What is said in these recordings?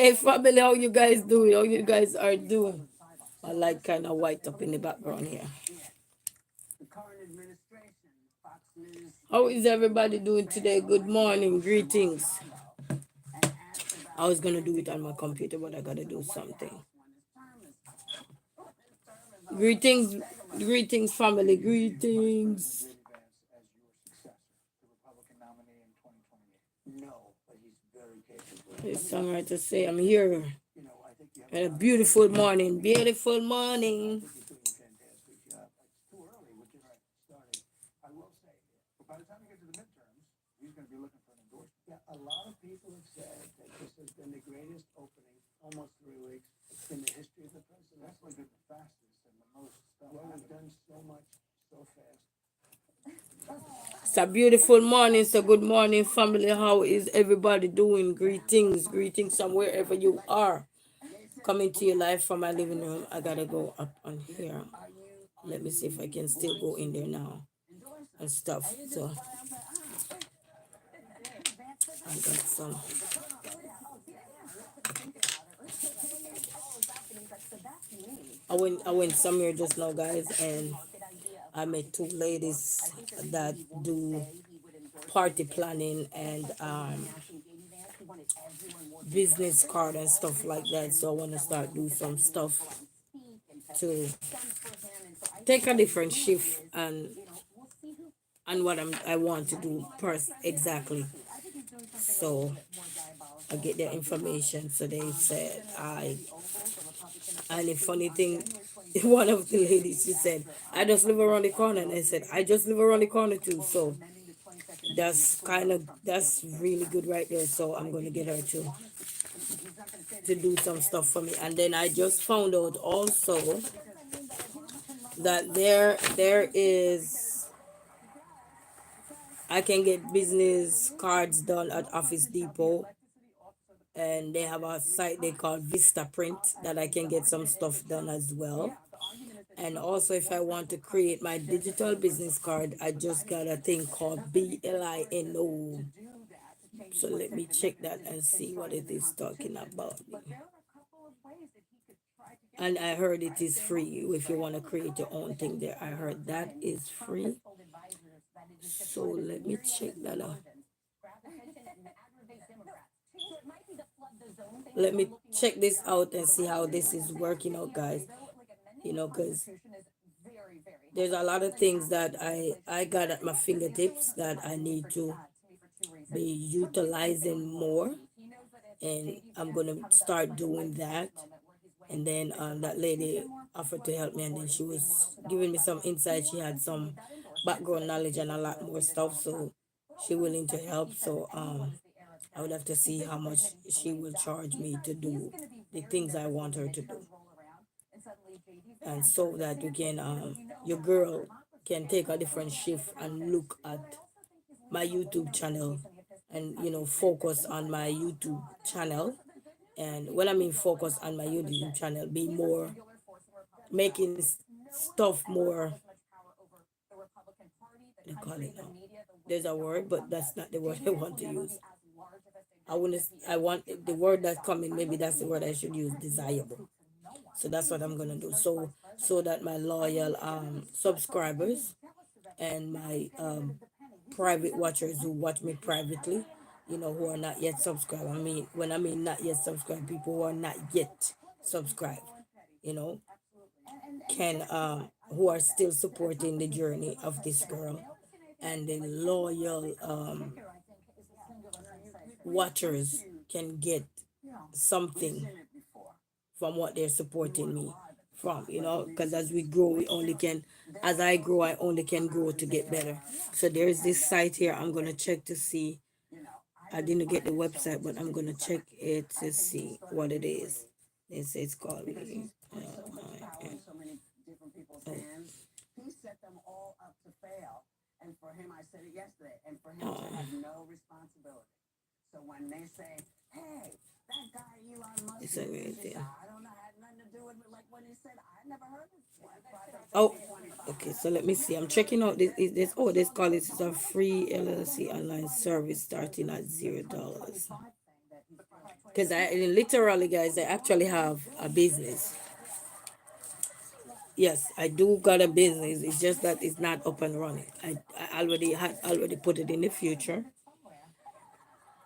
Hey family, how you guys doing? How you guys are doing? My light kind of white up in the background here. How is everybody doing today? Good morning, greetings. I was gonna do it on my computer, but I gotta do something. Greetings, greetings, family, greetings. The songwriter say, I'm here. And a beautiful morning, beautiful morning. It's a beautiful morning. So good morning, family. How is everybody doing? Greetings, greetings from wherever you are. Coming to your life from my living room. I gotta go up on here. Let me see if I can still go in there now and stuff. So I got some. I went somewhere just now, guys, and I met two ladies that do party planning and business card and stuff like that. So I want to start do some stuff to take a different shift and what I want to do exactly. So I get their information. So they said and the funny thing, one of the ladies, she said, I just live around the corner. And I said, I just live around the corner too. So that's really good right there. So I'm going to get her to do some stuff for me. And then I just found out also that there is, I can get business cards done at Office Depot, and they have a site they call Vista Print that I can get some stuff done as well. And also, if I want to create my digital business card, I just got a thing called BLINO. So let me check that and see what it is talking about. And I heard it is free if you want to create your own thing there. I heard that is free. So let me check that out. Let me check this out and see how this is working out, guys. Because there's a lot of things that I got at my fingertips that I need to be utilizing more, and I'm gonna start doing that. And then that lady offered to help me, and then she was giving me some insight. She had some background knowledge and a lot more stuff, so she willing to help. So I would have to see how much she will charge me to do the things I want her to do, and so that you can your girl can take a different shift and look at my YouTube channel, and focus on my YouTube channel. And when I mean focus on my YouTube channel, be more making stuff more. They call it now. There's a word, but that's not the word I want to use. I want the word that's coming. Maybe that's the word I should use. Desirable. So that's what I'm gonna do. So that my loyal subscribers and my private watchers who watch me privately, who are not yet subscribed. I mean, when I mean not yet subscribed, people who are not yet subscribed, you know, can who are still supporting the journey of this girl, and the loyal watchers can get something from what they're supporting me from, because as we grow, as I grow, I only can grow to get better. So there's this site here. I'm going to check to see. I didn't get the website, but I'm going to check it to see what it is. It's called. It's a great thing. Oh, okay. So let me see. I'm checking out this. Oh, this call is a free LLC online service starting at $0. because I literally, guys, I actually have a business. Yes, I do got a business. It's just that it's not up and running. I already put it in the future.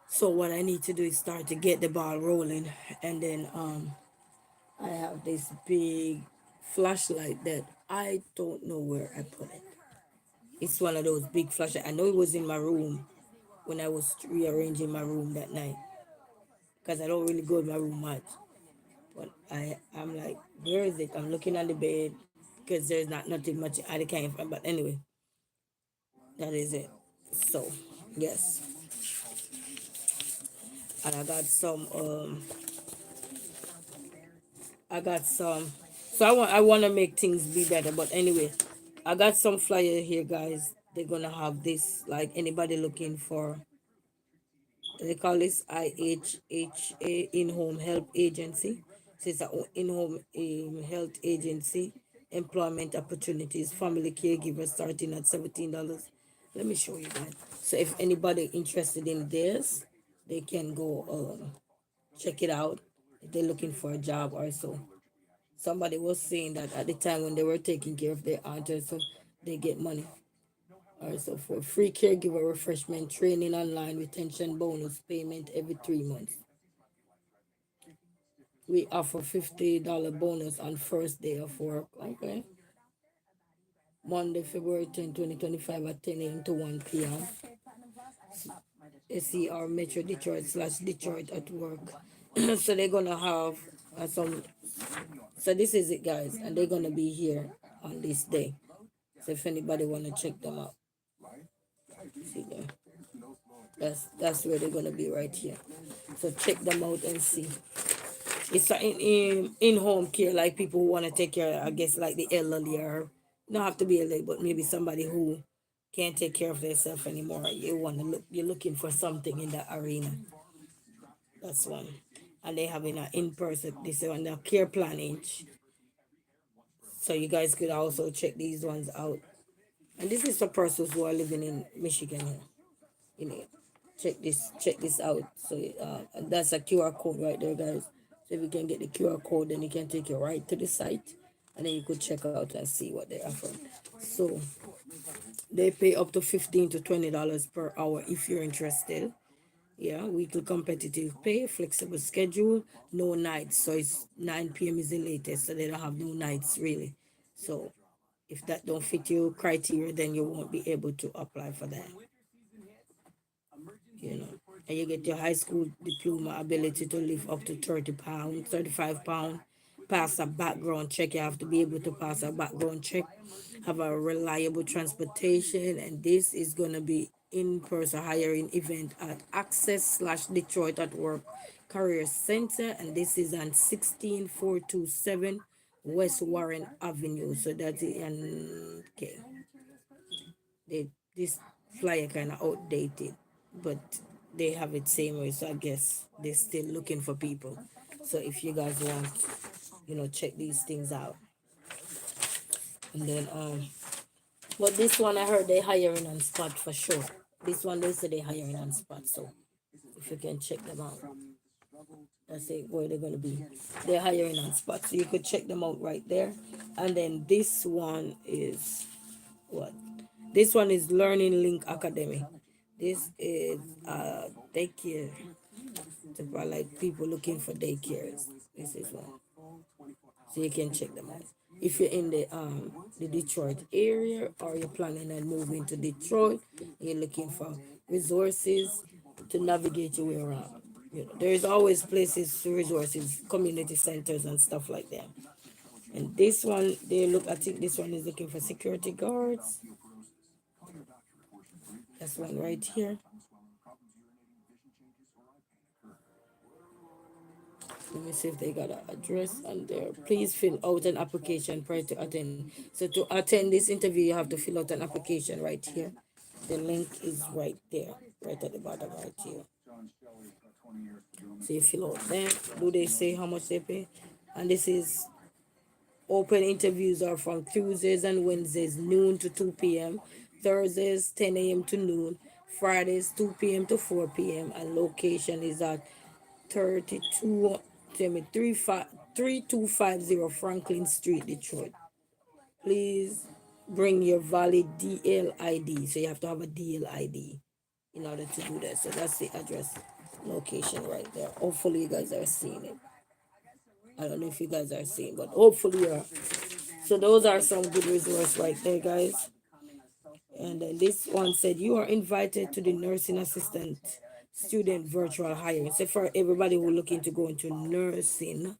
So what I need to do is start to get the ball rolling, and then I have this big flashlight that I don't know where I put it. It's one of those big flashlights. I know it was in my room when I was rearranging my room that night, because I don't really go in my room much. But I'm like, where is it? I'm looking on the bed because there's not nothing much I can't find. But anyway, that is it. So yes, and I got some. So I want to make things be better. But anyway, I got some flyer here, guys. They're gonna have this, like, anybody looking for, they call this IHHA, in-home help agency. So it's an in-home health agency, employment opportunities, family caregiver starting at $17. Let me show you that. So if anybody interested in this, they can go check it out if they're looking for a job or so. Somebody was saying that at the time when they were taking care of their aunt or so, they get money. Also for free caregiver refreshment, training online, retention bonus payment every 3 months. We offer $50 bonus on first day of work. Okay. Monday, February 10, 2025 at 10 a.m. to 1 p.m. SCR Metro Detroit / Detroit at work. So they're gonna have some. So this is it, guys, and they're gonna be here on this day. So if anybody wanna check them out, see there. That's where they're gonna be right here. So check them out and see. It's in home care, like people who want to take care, I guess, like the elderly, or not have to be elderly, but maybe somebody who can't take care of themselves anymore. You're looking for something in that arena. That's one. And they have an in person, this one, the care planning. So you guys could also check these ones out. And this is for persons who are living in Michigan here. You know, check this out. So and that's a QR code right there, guys. So if you can get the QR code, then you can take you right to the site, and then you could check out and see what they offer. So they pay up to $15 to $20 per hour if you're interested. Yeah, weekly competitive pay, flexible schedule, no nights. So it's 9 p.m. is the latest, so they don't have no nights really. So if that don't fit your criteria, then you won't be able to apply for that. You know, and you get your high school diploma, ability to lift up to 30 pounds, 35 pounds, pass a background check. You have to be able to pass a background check, have a reliable transportation, and this is gonna be in-person hiring event at Access / Detroit at Work Career Center, and this is on 16427 West Warren Avenue. So that's it. And okay, this flyer kind of outdated, but they have it same way. So I guess they're still looking for people. So if you guys want, check these things out. And then but this one I heard they hiring on spot for sure. This one they say they hiring on spot. So if you can check them out, that's it where they're gonna be. They're hiring on spot, so you could check them out right there. And then this one is what? This one is Learning Link Academy. This is daycare. For like people looking for daycares. This is one. So you can check them out. If you're in the Detroit area, or you're planning on moving to Detroit, you're looking for resources to navigate your way around. There's always places, resources, community centers and stuff like that. And this one, I think this one is looking for security guards. That's one right here. Let me see if they got an address on there. Please fill out an application prior to attend. So to attend this interview, you have to fill out an application right here. The link is right there, right at the bottom right here. So you fill out that. Do they say how much they pay? And this is open interviews are from Tuesdays and Wednesdays, noon to 2 p.m. Thursdays, 10 a.m. to noon. Fridays, 2 p.m. to 4 p.m. And location is at 32, tell me, 3250 Franklin Street, Detroit. Please bring your valid DLID. So you have to have a DLID in order to do that. So that's the address location right there. Hopefully you guys are seeing it. I don't know if you guys are seeing, but hopefully you're. So those are some good resources right there, guys. And then this one said you are invited to the nursing assistant student virtual hiring. So for everybody who looking to go into nursing,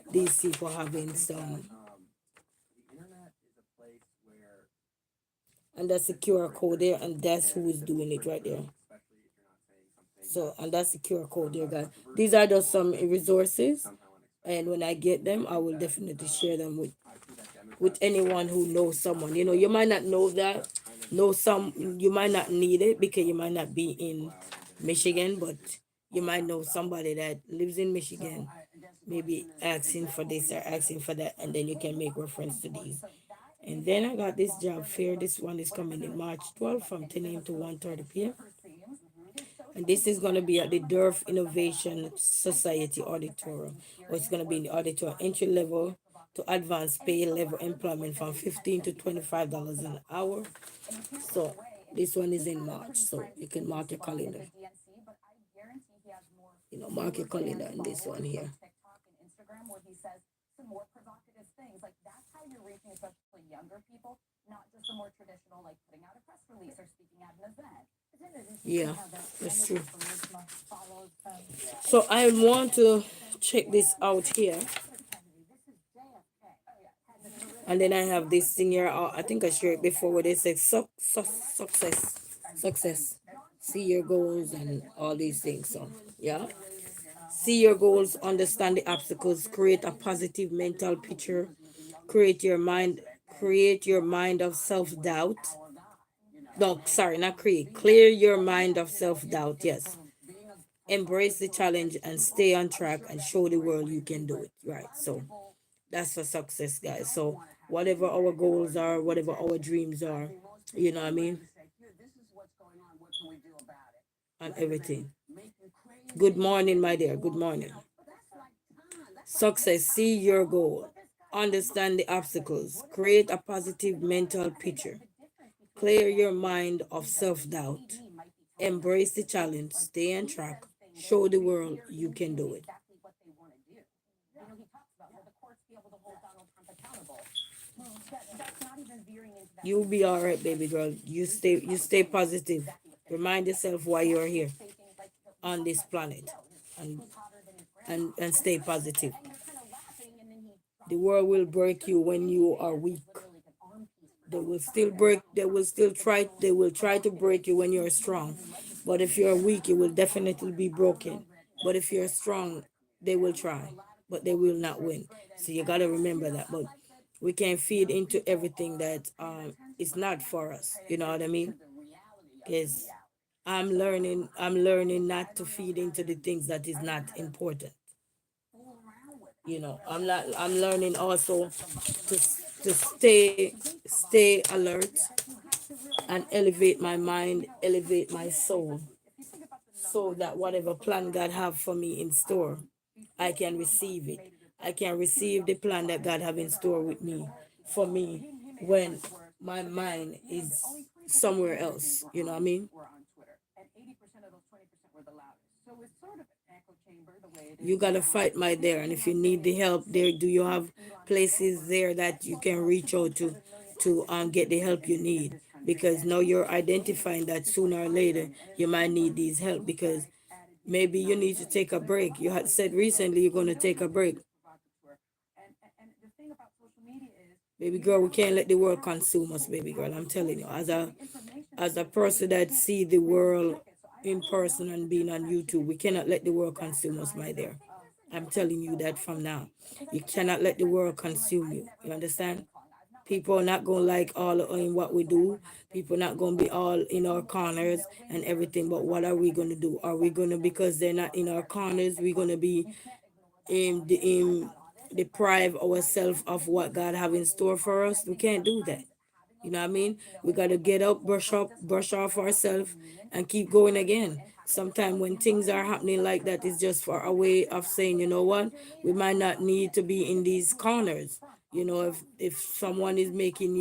these people having some, and that's the QR code there, and that's who is doing it right there. So, and that's the QR code there, guys. These are just some resources, and when I get them, I will definitely share them with anyone who knows someone. You know, you might not know that, you might not need it because you might not be in Michigan, but you might know somebody that lives in Michigan, maybe asking for this or asking for that, and then you can make reference to these. And then I got this job fair. This one is coming in March 12th from 10 a.m. to 1:30 p.m. And this is going to be at the Durf Innovation Society Auditorium. Or it's going to be in the auditorium, entry level to advanced pay level employment from $15 to $25 an hour. So this one is in March. So you can mark your calendar. You know, mark your calendar in this one here. Yeah, that's true. So I want to check this out here. And then I have this thing here. I think I shared it before where they say success. See your goals and all these things. So, yeah. See your goals, understand the obstacles, create a positive mental picture, create your mind, create your mind of self-doubt. No, sorry, not create. Clear your mind of self-doubt. Yes. Embrace the challenge and stay on track and show the world you can do it. Right. So that's for success, guys. So whatever our goals are, whatever our dreams are, you know what I mean? And everything. Good morning, my dear. Good morning. Success. See your goal. Understand the obstacles. Create a positive mental picture. Clear your mind of self doubt. Embrace the challenge. Stay on track. Show the world you can do it. You'll be all right, baby girl. You stay positive. Remind yourself why you're here on this planet, and and stay positive. The world will break you when you are weak. They will try to break you when you're strong. But if you're weak, you will definitely be broken. But if you're strong, they will try, but they will not win. So you gotta remember that. But we can't feed into everything that is not for us. You know what I mean? Because I'm learning not to feed into the things that is not important. You know, I'm learning also to stay alert and elevate my mind, elevate my soul, so that whatever plan God have for me in store, I can receive it. I can receive the plan that God have in store with me for me when my mind is somewhere else. You know what I mean? You gotta fight my there, and if you need the help there, do you have places there that you can reach out to get the help you need? Because now you're identifying that sooner or later you might need these help, because maybe you need to take a break. You had said recently you're going to take a break. Baby girl, we can't let the world consume us, baby girl. I'm telling you, as a person that see the world in person and being on YouTube, we cannot let the world consume us, my dear. I'm telling you that from now. You cannot let the world consume you. You understand? People are not gonna like all in what we do. People not gonna be all in our corners and everything. But what are we gonna do? Are we gonna, because they're not in our corners, we're gonna be in deprive ourselves of what God have in store for us? We can't do that. You know what I mean? We got to get up, brush off ourselves, and keep going again. Sometimes when things are happening like that, it's just for a way of saying, you know what, we might not need to be in these corners. You know, if someone is making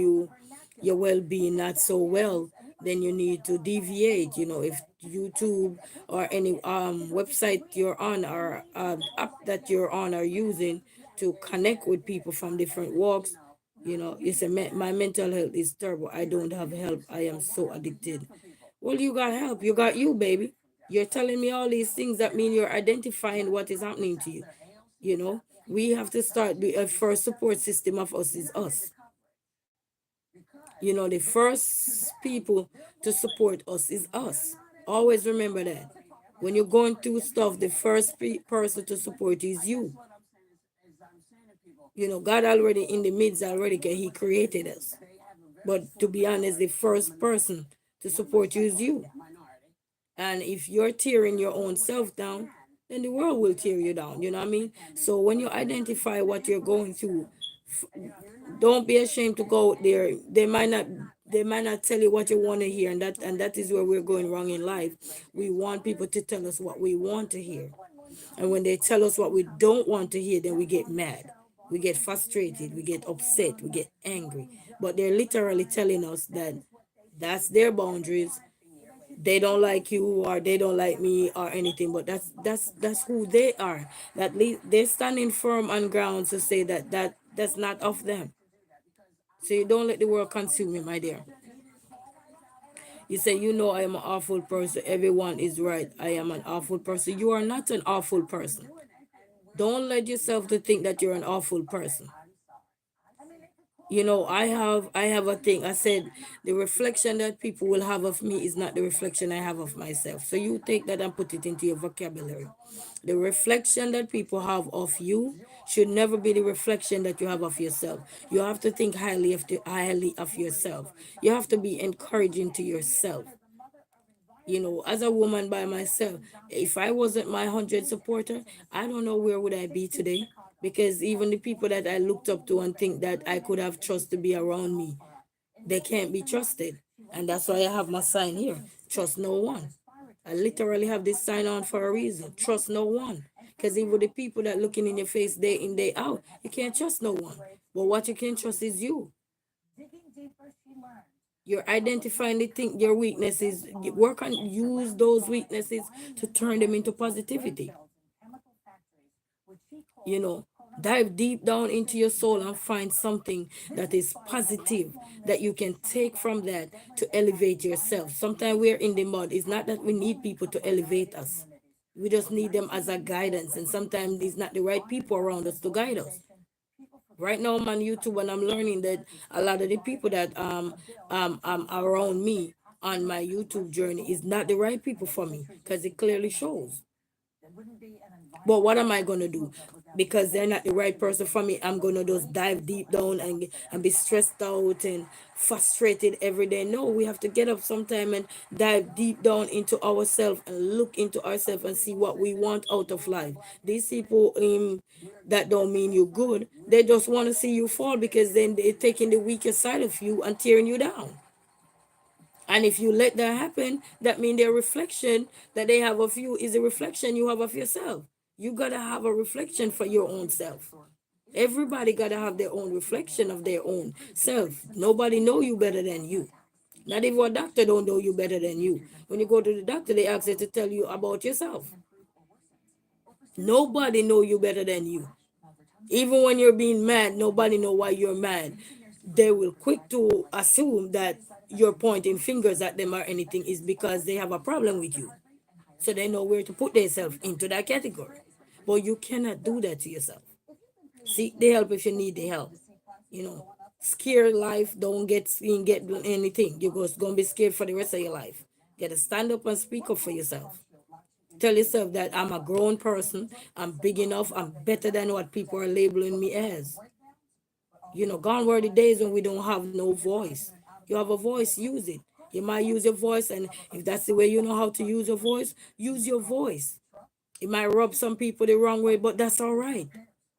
your well-being not so well, then you need to deviate. You know, if YouTube or any website you're on or app that you're on are using to connect with people from different walks, you know, you say my mental health is terrible, I don't have help, I am so addicted. Well, you got help, you got you, baby. You're telling me all these things that mean you're identifying what is happening to you. You know, we have to start the first support system of us is us. You know, the first people to support us is us. Always remember that. When you're going through stuff, the first person to support you is you. You know, God already in the midst already, 'cause He created us. But to be honest, the first person to support you is you. And if you're tearing your own self down, then the world will tear you down. You know what I mean? So when you identify what you're going through, don't be ashamed to go out there. They might not tell you what you want to hear, and that is where we're going wrong in life. We want people to tell us what we want to hear. And when they tell us what we don't want to hear, then we get mad. We get frustrated, we get upset, we get angry. But they're literally telling us that that's their boundaries. They don't like you or they don't like me or anything, but that's who they are. They're standing firm on ground to say that's not of them. So you don't let the world consume you, my dear. You say, you know, I am an awful person. Everyone is right. I am an awful person. You are not an awful person. Don't let yourself to think that you're an awful person. You know, I have a thing. I said the reflection that people will have of me is not the reflection I have of myself. So you take that and put it into your vocabulary. The reflection that people have of you should never be the reflection that you have of yourself. You have to think highly of yourself. You have to be encouraging to yourself. You know, as a woman by myself, if I wasn't my 100 supporter, I don't know where would I be today. Because even the people that I looked up to and think that I could have trust to be around me, they can't be trusted. And that's why I have my sign here. Trust no one. I literally have this sign on for a reason. Trust no one. Because even the people that looking in your face day in, day out, you can't trust no one. But what you can trust is you. You're identifying the thing, your weaknesses. Work on use those weaknesses to turn them into positivity. You know, dive deep down into your soul and find something that is positive that you can take from that to elevate yourself. Sometimes we're in the mud. It's not that we need people to elevate us. We just need them as a guidance. And sometimes it's not the right people around us to guide us. Right now I'm on YouTube and I'm learning that a lot of the people that around me on my YouTube journey is not the right people for me because it clearly shows. But what am I gonna do? Because they're not the right person for me, I'm gonna just dive deep down and be stressed out and frustrated every day. No, we have to get up sometime and dive deep down into ourselves and look into ourselves and see what we want out of life. These people that don't mean you good. They just want to see you fall because then they're taking the weaker side of you and tearing you down. And if you let that happen, that means their reflection that they have of you is a reflection you have of yourself. You gotta have a reflection for your own self. Everybody gotta have their own reflection of their own self. Nobody know you better than you. Not even a doctor don't know you better than you. When you go to the doctor, they ask you to tell you about yourself. Nobody know you better than you. Even when you're being mad, nobody know why you're mad. They will quick to assume that you're pointing fingers at them or anything is because they have a problem with you. So they know where to put themselves into that category. But you cannot do that to yourself. Seek the help if you need the help. You know, scared life, don't get seen, get anything. You're just gonna be scared for the rest of your life. You gotta stand up and speak up for yourself. Tell yourself that I'm a grown person, I'm big enough, I'm better than what people are labeling me as. You know, gone were the days when we don't have no voice. You have a voice, use it. You might use your voice, and if that's the way you know how to use your voice, use your voice. It might rub some people the wrong way, but that's all right.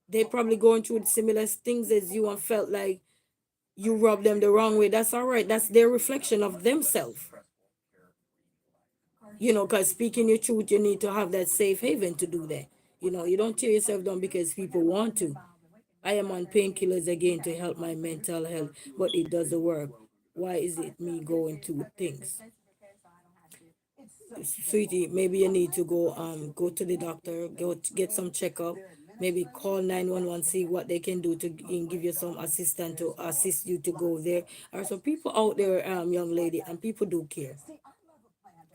They probably going through similar things as you and felt like you rub them the wrong way, that's all right. That's their reflection of themselves. Because speaking your truth, you need to have that safe haven to do that. You don't tear yourself down because people want to. I am on painkillers again to help my mental health, but it doesn't work. Why is it me going through things? Sweetie, maybe you need to go to the doctor, get some checkup, maybe call 911, see what they can do to give you some assistance to assist you to go there. Or so people out there, young lady, and people do care.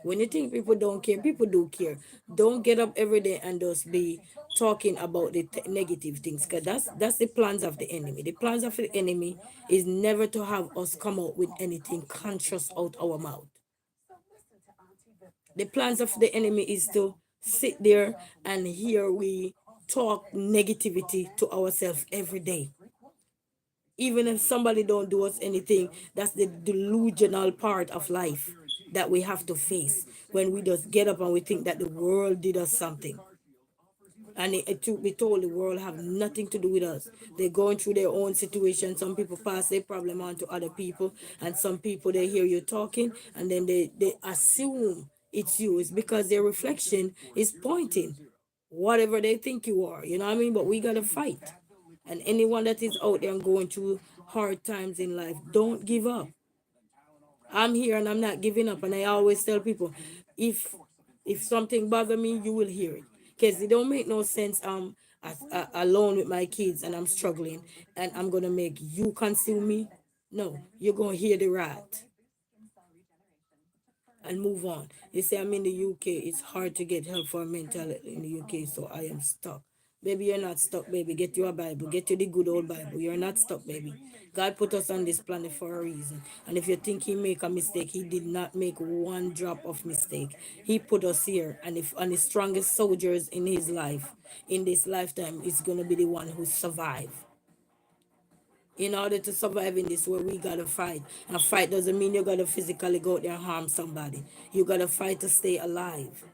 When you think people don't care, people do care. Don't get up every day and just be talking about the negative things, because that's the plans of the enemy. The plans of the enemy is never to have us come out with anything conscious out our mouth. The plans of the enemy is to sit there and hear we talk negativity to ourselves every day. Even if somebody don't do us anything, that's the delusional part of life that we have to face, when we just get up and we think that the world did us something. And truth be told, the world have nothing to do with us. They're going through their own situation. Some people pass their problem on to other people, and some people, they hear you talking and then they assume it's you. It's because their reflection is pointing whatever they think you are. You know what I mean? But we gotta fight. And anyone that is out there and going through hard times in life, don't give up. I'm here and I'm not giving up. And I always tell people, if something bother me, you will hear it, because it don't make no sense. Alone with my kids and I'm struggling, and I'm gonna make you consume me. No, you're gonna hear the rat and move on. You say I'm in the UK. It's hard to get help for mental health in the UK, so I am stuck. Baby, you're not stuck, baby. Get you a Bible. Get you the good old Bible. You're not stuck, baby. God put us on this planet for a reason. And if you think He make a mistake, He did not make one drop of mistake. He put us here, and if and the strongest soldiers in His life, in this lifetime, is gonna be the one who survive. In order to survive in this world, we gotta fight. And fight doesn't mean you gotta physically go out there and harm somebody. You gotta fight to stay alive.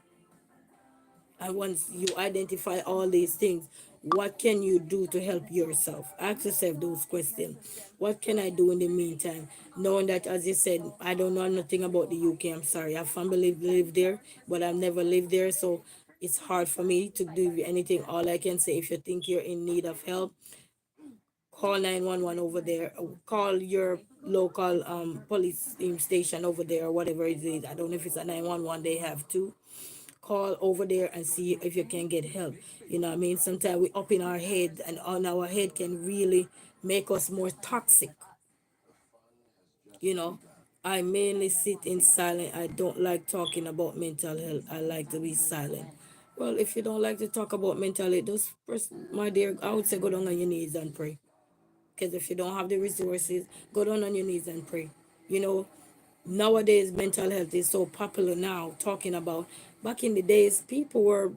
And once you identify all these things, what can you do to help yourself? Ask yourself those questions. What can I do in the meantime? Knowing that, as you said, I don't know nothing about the UK. I'm sorry. I have family live there, but I've never lived there. So it's hard for me to do anything. All I can say, if you think you're in need of help, call 911 over there. Call your local police station over there, or whatever it is. I don't know if it's a 911 they have too. Call over there and see if you can get help. You know what I mean? Sometimes we up in our head, and on our head can really make us more toxic. you know I mainly sit in silence. I don't like talking about mental health. I like to be silent. Well, if you don't like to talk about mental health, just first, my dear, I would say go down on your knees and pray. Because if you don't have the resources, go down on your knees and pray. you know Nowadays mental health is so popular now, talking about. Back in the days, people were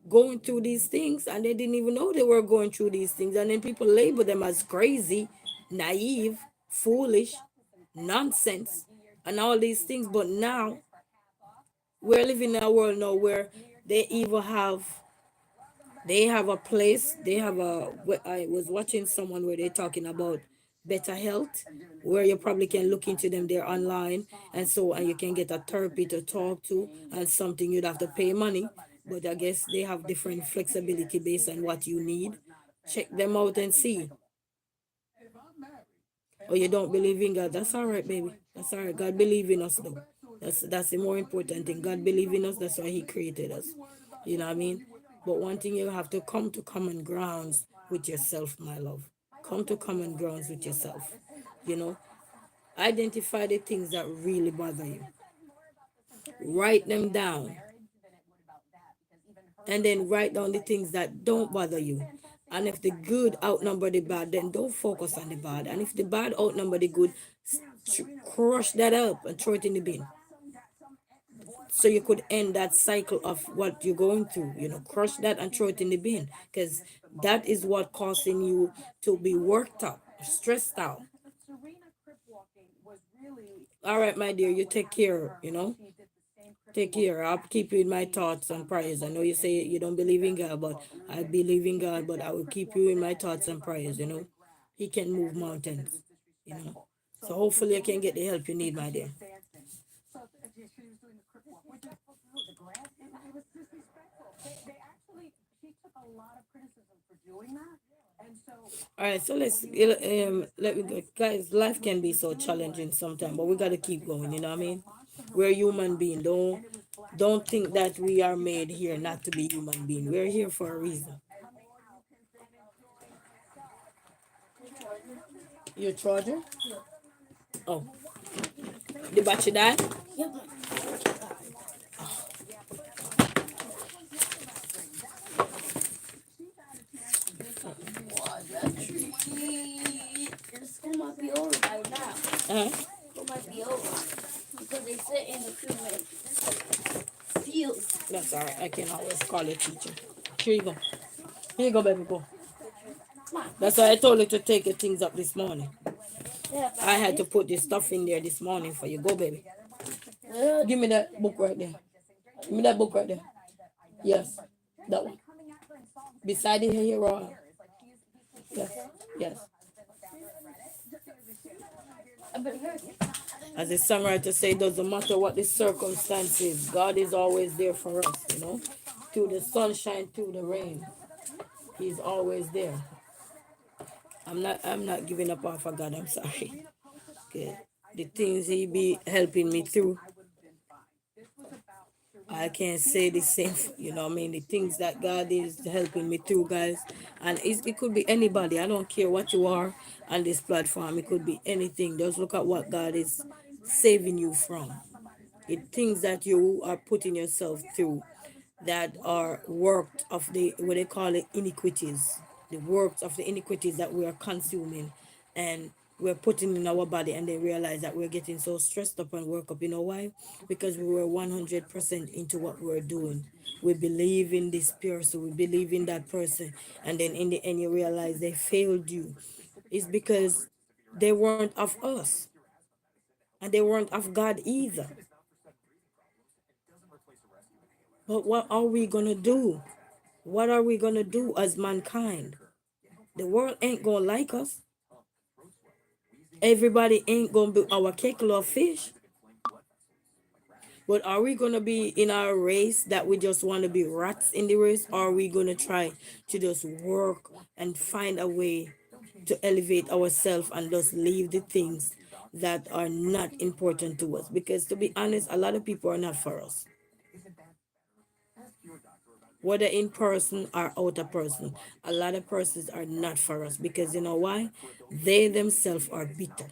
going through these things and they didn't even know they were going through these things, and then people label them as crazy, naive, foolish, nonsense, and all these things. But now we're living in a world now where they even have a place. I was watching someone where they're talking about better health, where you probably can look into them there online, and you can get a therapy to talk to, and something you'd have to pay money. But I guess they have different flexibility based on what you need. Check them out and see. Or you don't believe in God, that's all right, baby. That's all right. God believe in us though. That's the more important thing. God believe in us. That's why He created us. You know what I mean? But one thing, you have to come to common grounds with yourself, my love. Come to common grounds with yourself. You know, identify the things that really bother you. Write them down, and then write down the things that don't bother you. And if the good outnumber the bad, then don't focus on the bad. And if the bad outnumber the good, crush that up and throw it in the bin. So you could end that cycle of what you're going through. Crush that and throw it in the bin, because that is what causing you to be worked up, stressed out. All right, my dear, you take care. Take care. I'll keep you in my thoughts and prayers. I know you say you don't believe in God, but I believe in God, but I will keep you in my thoughts and prayers. He can move mountains. you know. So hopefully you can get the help you need, my dear. All right, so let me go. Guys, life can be so challenging sometimes, but we gotta keep going, you know what I mean? We're human being. Don't think that we are made here not to be human being. We're here for a reason. Your charger? Oh, the battery died? The school might be over by now. Uh-huh. School might be over because they sit in the field. That's all right. I can always call your teacher. Here you go. Here you go, baby. Go. That's why I told you to take your things up this morning. Yeah, I had to put this stuff in there this morning for you. Go, baby. but Give me that book right there. Give me that book right there. Yes, that one. Beside it here, or yes, yes. I've been hurt. As the songwriter say, it doesn't matter what the circumstances, God is always there for us, you know. Through the sunshine, through the rain, He's always there. I'm not giving up off of God, I'm sorry. Okay. The things He be helping me through, I can't say the same, you know what I mean? The things that God is helping me through, guys. And it could be anybody. I don't care what you are on this platform. It could be anything. Just look at what God is saving you from. The things that you are putting yourself through that are worked of the, what they call it, iniquities. The works of the iniquities that we are consuming and we're putting in our body, and they realize that we're getting so stressed up and worked up. You know why? Because we were 100% into what we're doing. We believe in this person, we believe in that person, and then in the end you realize they failed you. It's because they weren't of us, and they weren't of God either. But what are we gonna do? What are we gonna do as mankind? The world ain't gonna like us. Everybody ain't gonna be our cake of fish. But are we gonna be in our race that we just want to be rats in the race? Or are we gonna try to just work and find a way to elevate ourselves and just leave the things that are not important to us? Because to be honest, a lot of people are not for us. Whether in person or out of person, a lot of persons are not for us, because you know why? They themselves are bitter.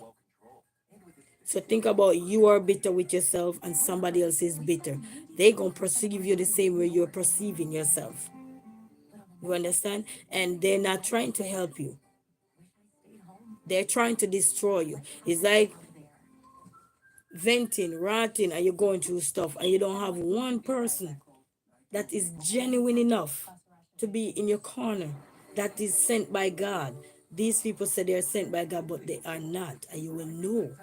So think about, you are bitter with yourself and somebody else is bitter. They gonna perceive you the same way you're perceiving yourself. You understand? And they're not trying to help you. They're trying to destroy you. It's like venting, ranting, and you're going through stuff and you don't have one person that is genuine enough to be in your corner, that is sent by God. These people say they are sent by God, but they are not, and you will know.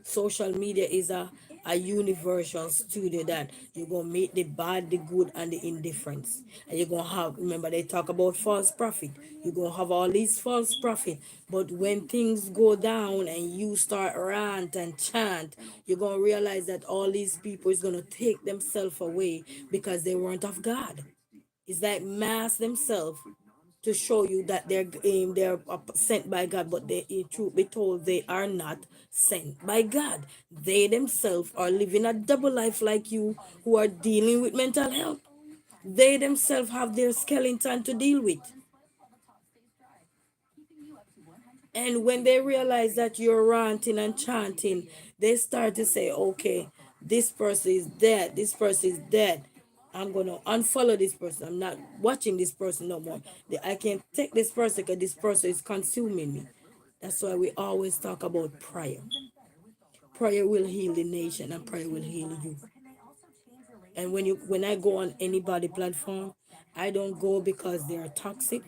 Social media is a universal studio that you're gonna meet the bad, the good, and the indifference. And you're gonna have, remember they talk about false prophet. You're gonna have all these false prophet. But when things go down and you start rant and chant, you're gonna realize that all these people is gonna take themselves away because they weren't of God. It's like mass themselves to show you that they're sent by God, but they, in truth be told, they are not sent by God. They themselves are living a double life like you, who are dealing with mental health. They themselves have their skeleton to deal with. And when they realize that you're ranting and chanting, they start to say, okay, this person is dead, this person is dead. I'm gonna unfollow this person. I'm not watching this person no more. I can't take this person because this person is consuming me. That's why we always talk about prayer. Prayer will heal the nation and prayer will heal you. And when I go on anybody platform, I don't go because they are toxic.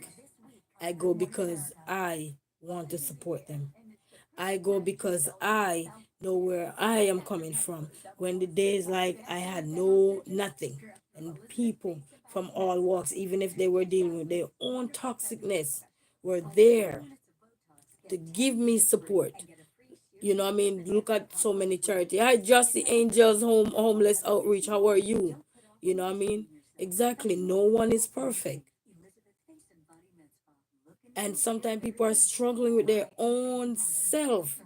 I go because I want to support them. I go because I know where I am coming from. When the days like I had no nothing, and people from all walks, even if they were dealing with their own toxicness, were there to give me support. You know what I mean? Look at so many charity. Hi, Just the Angels Homeless Outreach. How are you? You know what I mean? Exactly. No one is perfect. And sometimes people are struggling with their own self.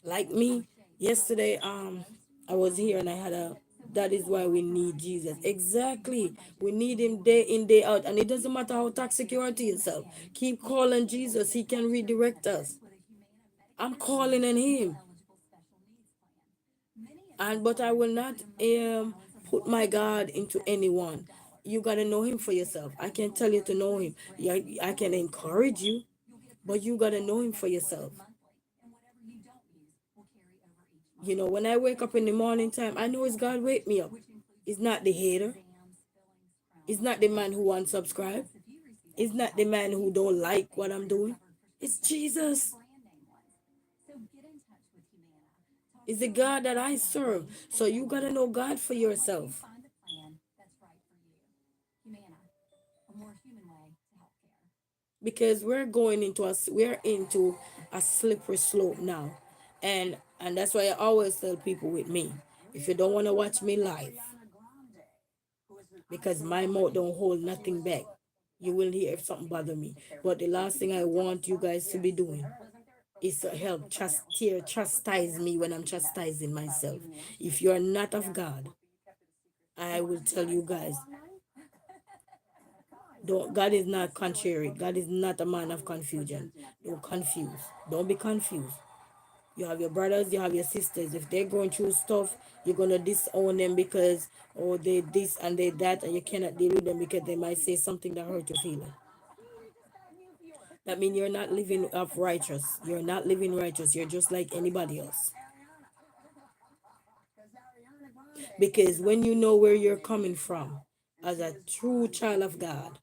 Like me, yesterday, I was here and I had a that is why we need Jesus. Exactly. We need him day in, day out. And it doesn't matter how toxic you are to yourself. Keep calling Jesus. He can redirect us. I'm calling on him. And but I will not put my God into anyone. You gotta know him for yourself. I can tell you to know him. Yeah, I can encourage you, but you gotta know him for yourself. You know, when I wake up in the morning time, I know it's God wake me up. It's not the hater. It's not the man who unsubscribe. It's not the man who don't like what I'm doing. It's Jesus. It's the God that I serve. So you gotta know God for yourself. Because we're into a slippery slope now. And that's why I always tell people with me, if you don't want to watch me live, because my mouth don't hold nothing back, you will hear if something bother me. But the last thing I want you guys to be doing is to help chastise me when I'm chastising myself. If you're not of God, I will tell you guys, don't. God is not contrary. God is not a man of confusion. Don't confuse. Don't be confused. You have your brothers, you have your sisters. If they're going through stuff, you're gonna disown them because oh they this and they that, and you cannot deal with them because they might say something that hurt your feeling. That means you're not living up righteous. You're not living righteous. You're just like anybody else. Because when you know where you're coming from, as a true child of God,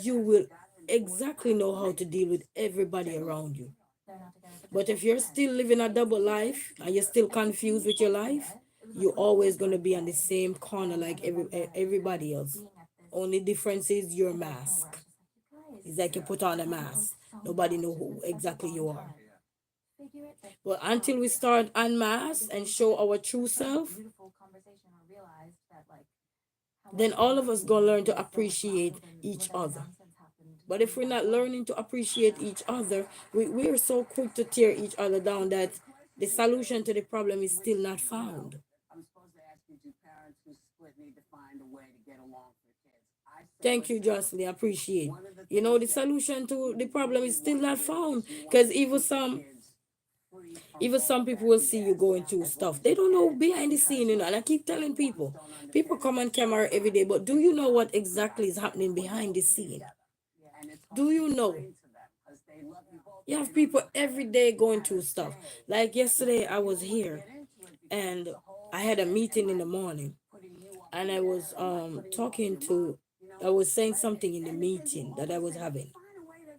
you will exactly know how to deal with everybody around you. But if you're still living a double life and you're still confused with your life, you're always going to be on the same corner like everybody else. Only difference is your mask. It's like you put on a mask. Nobody know who exactly you are. But until we start unmask and show our true self, then all of us gonna learn to appreciate each other. But if we're not learning to appreciate each other, we are so quick to tear each other down that the solution to the problem is still not found. Thank you, Jocelyn. I appreciate. You know, the solution to the problem is still not found. Because even some people will see you going through stuff. They don't know behind the scene, you know. And I keep telling people come on camera every day, but do you know what exactly is happening behind the scene? Do you know? You have people every day going through stuff. Like yesterday, I was here and I had a meeting in the morning, and I was I was saying something in the meeting that I was having.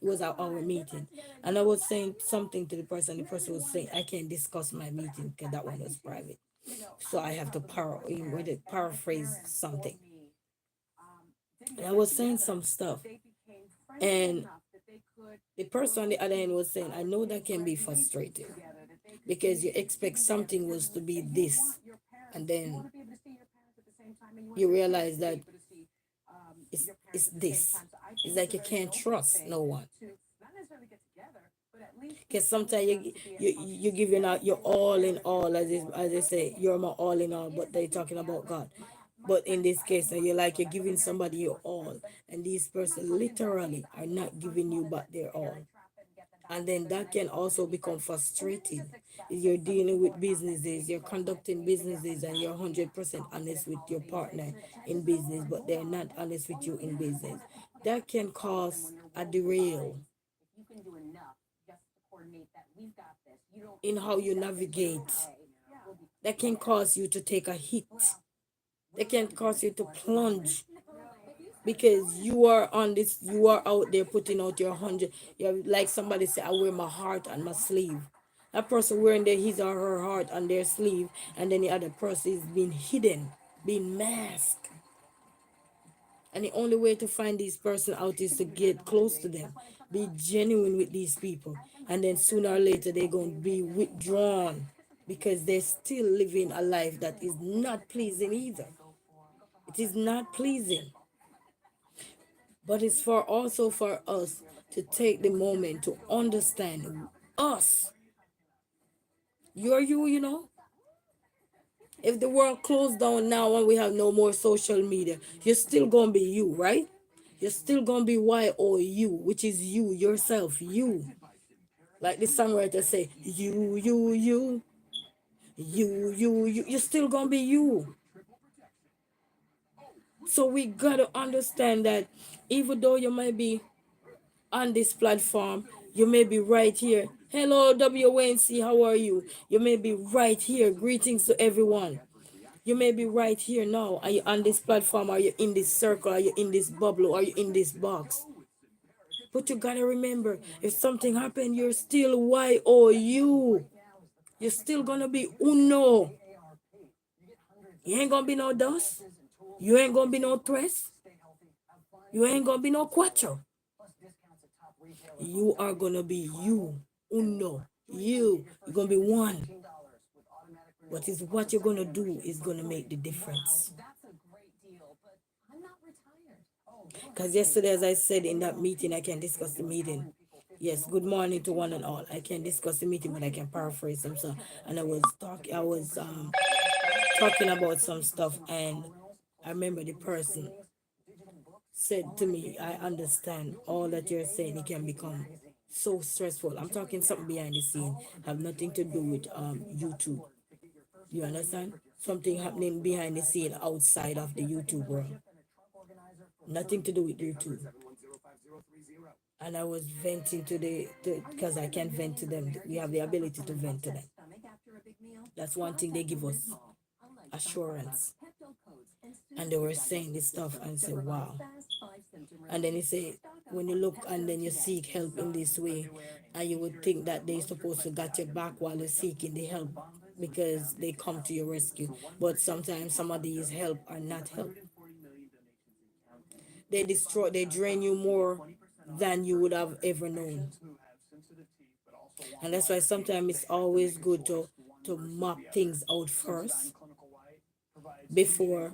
It was our meeting, and I was saying something to the person. The person was saying, "I can't discuss my meeting because that one was private." So I have to paraphrase something. And I was saying some stuff, and the person on the other end was saying, "I know that can be frustrating because you expect something was to be this, and then you realize that it's this. It's like you can't trust no one." Because sometimes you give your all in all, as they say, you're my all in all, but they're talking about God. But in this case, you're like you're giving somebody your all, and these person literally are not giving you back their all. And then that can also become frustrating. You're dealing with businesses, you're conducting businesses, and you're 100% honest with your partner in business, but they're not honest with you in business. That can cause a derail in how you navigate. That can cause you to take a hit. That can cause you to plunge because you are out there putting out your 100. You like somebody say, I wear my heart on my sleeve. That person wearing his or her heart on their sleeve, and then the other person is being hidden, being masked. And the only way to find these person out is to get close to them, be genuine with these people, and then sooner or later they're going to be withdrawn because they're still living a life that is not pleasing either. It is not pleasing, but it's for also for us to take the moment to understand us. You're you, you know. If the world closed down now and we have no more social media, you're still gonna be you, right? You're still gonna be YOU, which is you, yourself, you. Like the songwriter say, you. You're still gonna be you. So we gotta understand that even though you might be on this platform, you may be right here. Hello, WNC, how are you? You may be right here. Greetings to everyone. You may be right here now. Are you on this platform? Are you in this circle? Are you in this bubble? Are you in this box? But you gotta remember, if something happened, you're still YOU. You're still gonna be uno. You ain't gonna be no dos. You ain't gonna be no tres. You ain't gonna be no cuatro. You are gonna be you. Uno. You. You're gonna be one. What is what you're gonna do is gonna make the difference. Because yesterday, as I said in that meeting, I can discuss the meeting. Yes, good morning to one and all. I can discuss the meeting, but I can paraphrase some stuff. And I was talking about some stuff, and I remember the person said to me, "I understand all that you're saying. It can become so stressful." I'm talking something behind the scene, have nothing to do with YouTube. You understand? Something happening behind the scene outside of the YouTube world. Nothing to do with YouTube. And I was venting to because I can vent to them. We have the ability to vent to them. That's one thing they give us, assurance. And they were saying this stuff and say, wow. And then he say, when you look and then you seek help in this way, and you would think that they're supposed to got your back while you're seeking the help because they come to your rescue. But sometimes some of these help are not help. They drain you more than you would have ever known. And that's why sometimes it's always good to map things out first before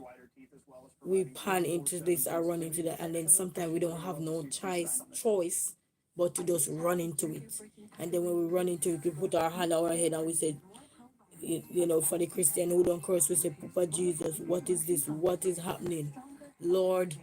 we pan into this or run into that. And then sometimes we don't have no choice but to just run into it. And then when we run into it, we put our hand on our head and we say, for the Christian who don't curse, we say, Papa Jesus, what is this? What is happening? Lord,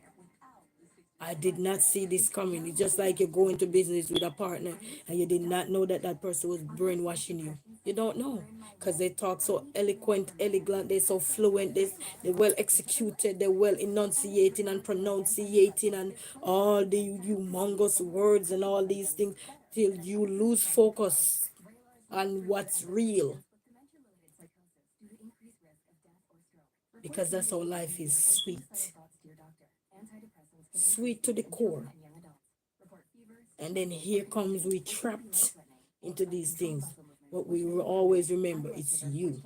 I did not see this coming. It's just like you go into business with a partner and you did not know that that person was brainwashing you. You don't know because they talk so eloquent, elegant, they're so fluent, they're well executed, they're well enunciating and pronunciating and all the humongous words and all these things till you lose focus on what's real. Because that's how life is sweet. Sweet to the core. And then here comes we trapped into these things. But we will always remember it's you.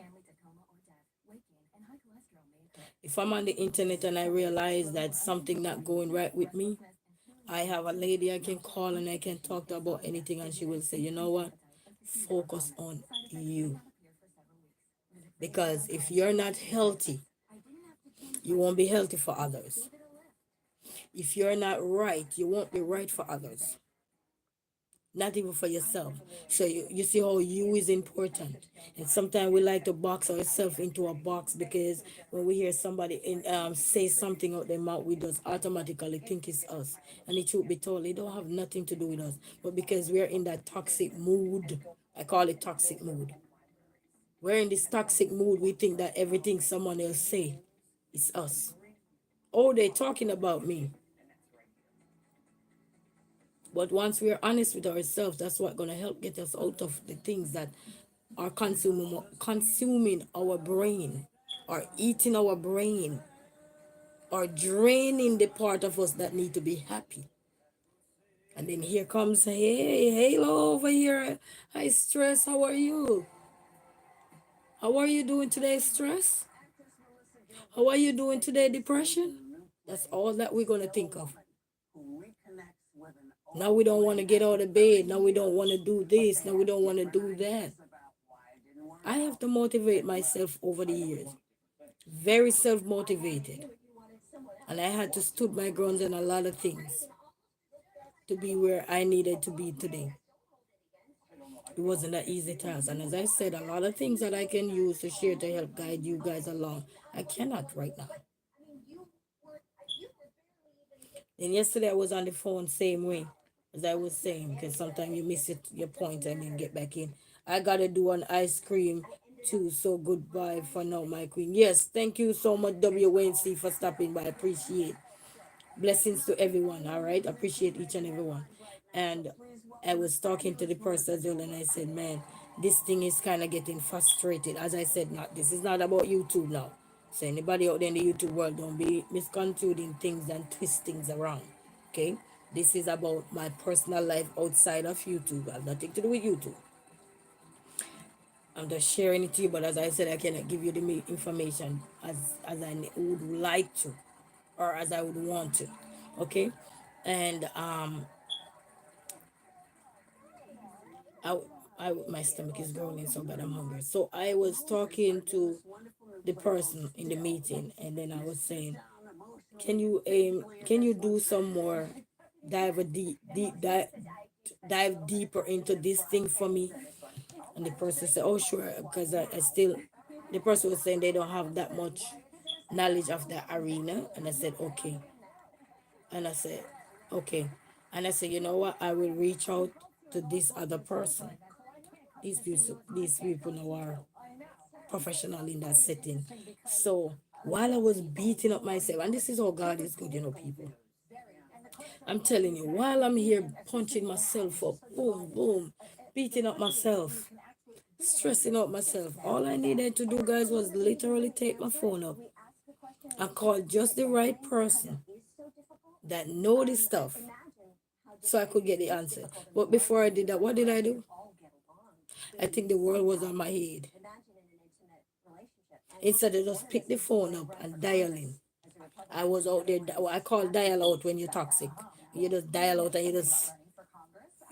If I'm on the internet and I realize that something not going right with me, I have a lady I can call and I can talk to about anything, and she will say, you know what? Focus on you. Because if you're not healthy, you won't be healthy for others. If you're not right, you won't be right for others. Not even for yourself. So you see how you is important. And sometimes we like to box ourselves into a box because when we hear somebody say something out their mouth, we just automatically think it's us. And the truth be told, it don't have nothing to do with us. But because we're in that toxic mood, I call it toxic mood. We're in this toxic mood, we think that everything someone else say is us. Oh, they're talking about me. But once we're honest with ourselves, that's what's gonna help get us out of the things that are consuming our brain, or eating our brain, or draining the part of us that need to be happy. And then here comes, hey, Halo over here. Hi, Stress. How are you? How are you doing today, Stress? How are you doing today, Depression? That's all that we're going to think of. Now we don't want to get out of bed. Now we don't want to do this. Now we don't want to do that. I have to motivate myself over the years. Very self motivated. And I had to stood my grounds on a lot of things to be where I needed to be today. It wasn't an easy task. And as I said, a lot of things that I can use to share to help guide you guys along, I cannot right now. And yesterday I was on the phone same way as I was saying, because sometimes you miss it, your point and then get back in. I gotta do an ice cream too. So goodbye for now, my queen. Yes, thank you so much, WNC, for stopping by. I appreciate. Blessings to everyone. All right, appreciate each and every one. And I was talking to the person as well, and I said, man, this thing is kind of getting frustrated. As I said, not this is not about YouTube now. So anybody out there in the YouTube world, don't be misconstruing things and twist things around. Okay, this is about my personal life outside of YouTube. I have nothing to do with YouTube. I'm just sharing it to you, but as I said, I cannot give you the information as I would like to, or as I would want to. Okay, and I, my stomach is growling so bad I'm hungry. So I was talking to the person in the meeting, and then I was saying, can you do some more dive a dive deeper into this thing for me? And the person said, oh sure, because I still the person was saying they don't have that much knowledge of the arena, and I said okay, and I said okay, and I said, you know what, I will reach out to this other person. These people now are professional in that setting. So while I was beating up myself, and this is how God is good, people. I'm telling you, while I'm here punching myself up, boom, boom, beating up myself, stressing out myself, all I needed to do, guys, was literally take my phone up and call just the right person that know this stuff so I could get the answer. But before I did that, what did I do? I think the world was on my head. Instead of just pick the phone up and dialing, I was out there. I call dial out when you're toxic. You just dial out and you just,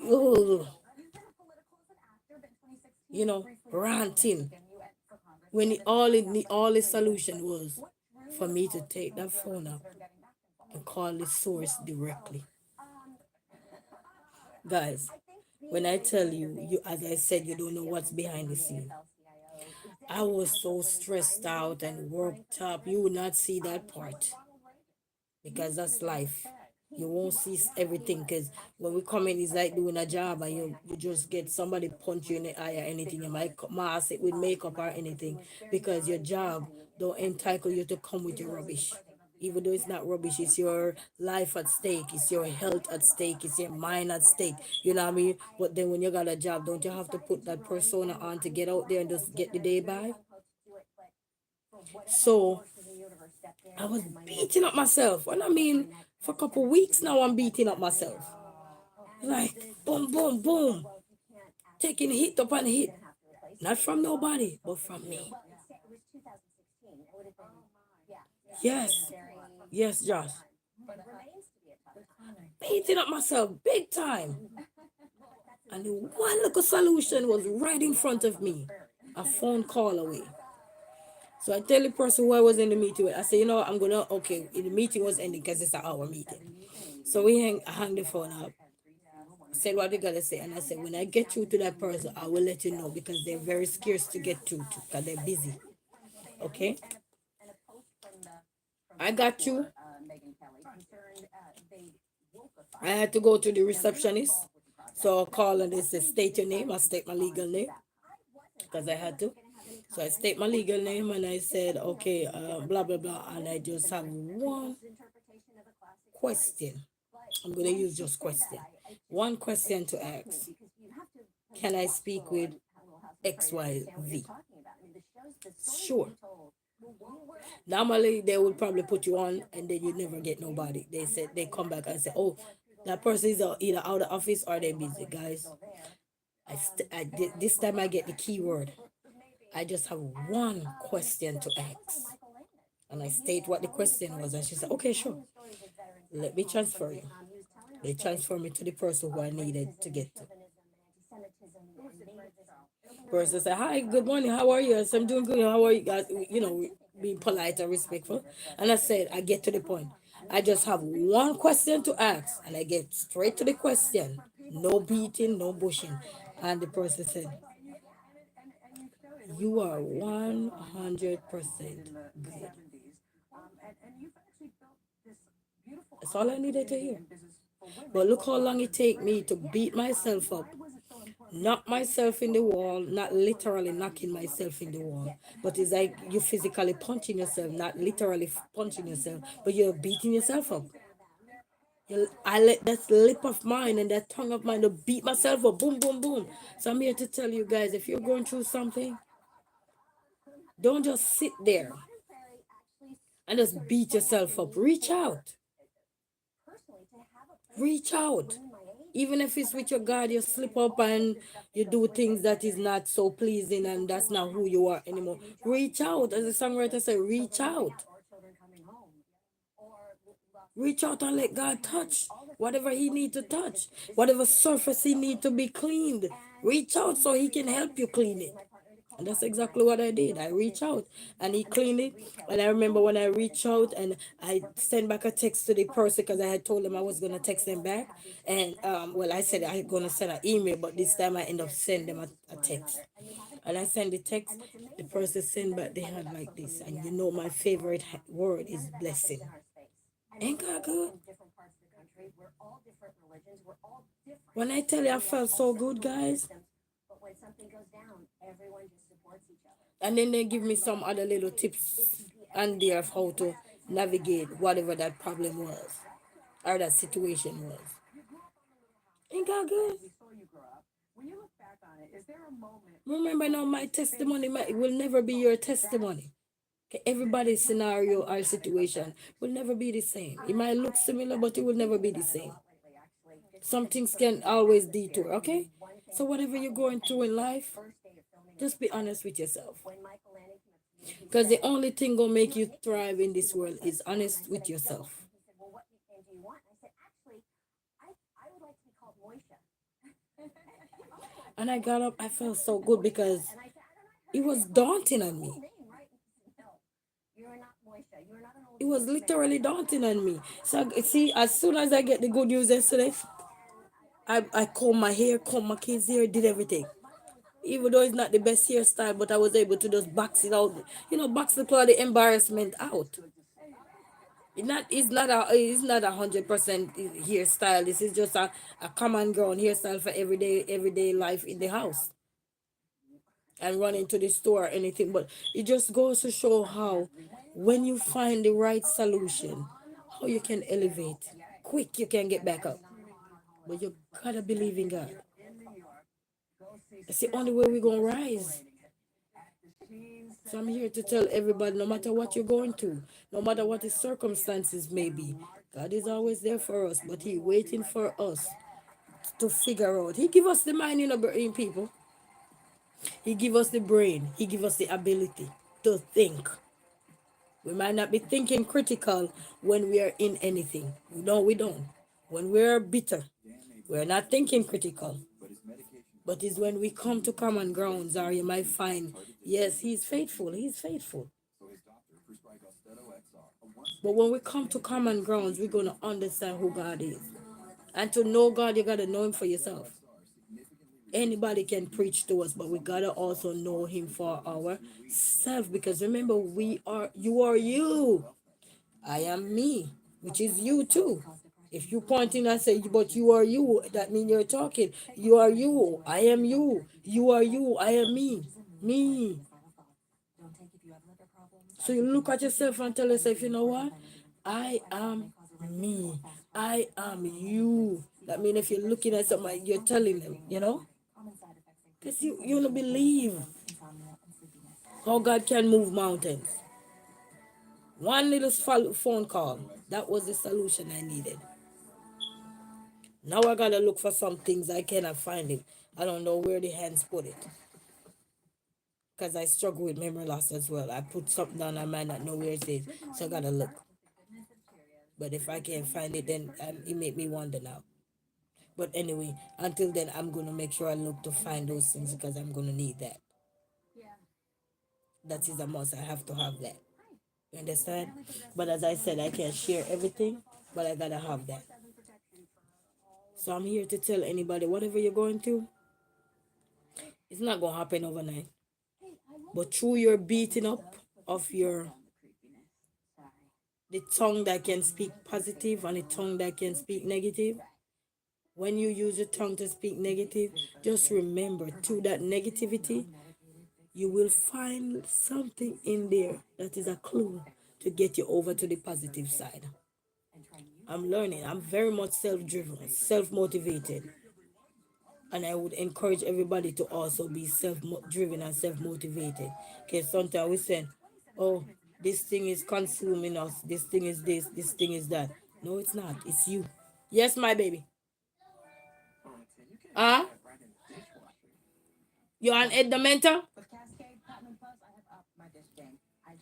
oh, ranting. When all the solution was for me to take that phone up and call the source directly. Guys, when I tell you, as I said, you don't know what's behind the scene. I was so stressed out and worked up. You would not see that part because that's life. You won't see everything because when we come in, it's like doing a job and you just get somebody punch you in the eye or anything. You might mask it with makeup or anything because your job don't entitle you to come with your rubbish. Even though it's not rubbish, it's your life at stake, it's your health at stake, it's your mind at stake. You know what I mean? But then when you got a job, don't you have to put that persona on to get out there and just get the day by? So I was beating up myself. And I mean, for a couple weeks now, I'm beating up myself. Like, boom, boom, boom. Taking hit upon hit. Not from nobody, but from me. Yes. Yes, Josh. Beating up myself big time. And the one little solution was right in front of me. A phone call away. So I tell the person who I was in the meeting with, I say, I'm gonna, okay, the meeting was ending because it's an hour meeting. So we hang the phone up. Said what they gotta say, and I said, when I get through to that person, I will let you know because they're very scarce to get through to because they're busy. Okay? I got you. I had to go to the receptionist. So I call and they said, state your name. I state my legal name because I had to. So I state my legal name and I said, okay, blah, blah, blah. And I just have one question. I'm going to use just question. One question to ask. Can I speak with XYZ? Sure. Normally, they will probably put you on and then you never get nobody. They said they come back and say, oh, that person is either out of office or they're busy, guys. This time I get the keyword. I just have one question to ask. And I state what the question was, and she said, "Okay, sure. Let me transfer you." They transferred me to the person who I needed to get to. Person said, "Hi, good morning. How are you?" I said, "I'm doing good. How are you guys?" Being polite and respectful. And I said, I get to the point. I just have one question to ask, and I get straight to the question. No beating, no bushing. And the person said, "You are 100% good." That's all I needed to hear. But look how long it take me to beat myself up, knock myself in the wall, not literally knocking myself in the wall, but it's like you physically punching yourself, not literally punching yourself, but you're beating yourself up. I let that lip of mine and that tongue of mine to beat myself up, boom, boom, boom. So I'm here to tell you guys, if you're going through something, don't just sit there and just beat yourself up. Reach out. Reach out. Even if it's with your God, you slip up and you do things that is not so pleasing and that's not who you are anymore. Reach out. As the songwriter said, reach out. Reach out and let God touch whatever He need to touch, whatever surface He need to be cleaned. Reach out so He can help you clean it. And that's exactly what I did. I reached out and He cleaned it. And I remember when I reached out and I sent back a text to the person because I had told them I was going to text them back. And well, I said I was going to send an email, but this time I end up sending them a text. And I sent the text, the person sent back, they had like this. And you know, my favorite word is blessing. Ain't God good? When I tell you I felt so good, guys. And then they give me some other little tips and there of how to navigate whatever that problem was or that situation was. Ain't God good? Remember now, my testimony will never be your testimony. Okay, everybody's scenario or situation will never be the same. It might look similar, but it will never be the same. Some things can always detour, okay? So whatever you're going through in life, just be honest with yourself. Because the only thing gonna make you thrive in this world is honest with yourself. And I got up, I felt so good because it was daunting on me. It was literally daunting on me. So see, as soon as I get the good news yesterday, I comb my hair, comb my kids' hair, did everything. Even though it's not the best hairstyle, but I was able to just box it out. Box the embarrassment out. It's not 100% hairstyle. This is just a common ground hairstyle for everyday life in the house and running to the store or anything. But it just goes to show how when you find the right solution, how you can elevate. Quick you can get back up. But you gotta believe in God. That's the only way we're gonna rise. So I'm here to tell everybody, no matter what you're going through, no matter what the circumstances may be, God is always there for us, but He waiting for us to figure out. He give us the mind in people. He give us the brain. He give us the ability to think. We might not be thinking critical when we are in anything. No, we don't. When we're bitter, we're not thinking critical. But it's when we come to common grounds, or you might find, yes, He's faithful. He's faithful. But when we come to common grounds, we're going to understand who God is. And to know God, you got to know Him for yourself. Anybody can preach to us, but we got to also know Him for ourselves. Because remember, you are you. I am me, which is you too. If you pointing and say, but you are you, that means you're talking. You are you. I am you. You are you. I am me. Me. So you look at yourself and tell yourself, you know what? I am me. I am you. That means if you're looking at somebody, you're telling them. Because you don't believe how God can move mountains. One little phone call, that was the solution I needed. Now I gotta look for some things I cannot find it. I don't know where the hands put it. because I struggle with memory loss as well. I put something down, I might not know where it is, so I gotta look. But if I can't find it, then it make me wonder now. But anyway, until then, I'm gonna make sure I look to find those things because I'm gonna need that. That is a must. I have to have that. You understand? But as I said, I can't share everything, but I gotta have that. So I'm here to tell anybody, whatever you're going through, it's not gonna happen overnight. But through your beating up of your the tongue that can speak positive and the tongue that can speak negative, when you use your tongue to speak negative, just remember through that negativity, you will find something in there that is a clue to get you over to the positive side. I'm learning. I'm very much self driven, self motivated. And I would encourage everybody to also be self driven and self motivated. Because sometimes we say, oh, this thing is consuming us, this thing is this thing is that. No, it's not. It's you. Yes, my baby. Ah, you're an Ed Mentor?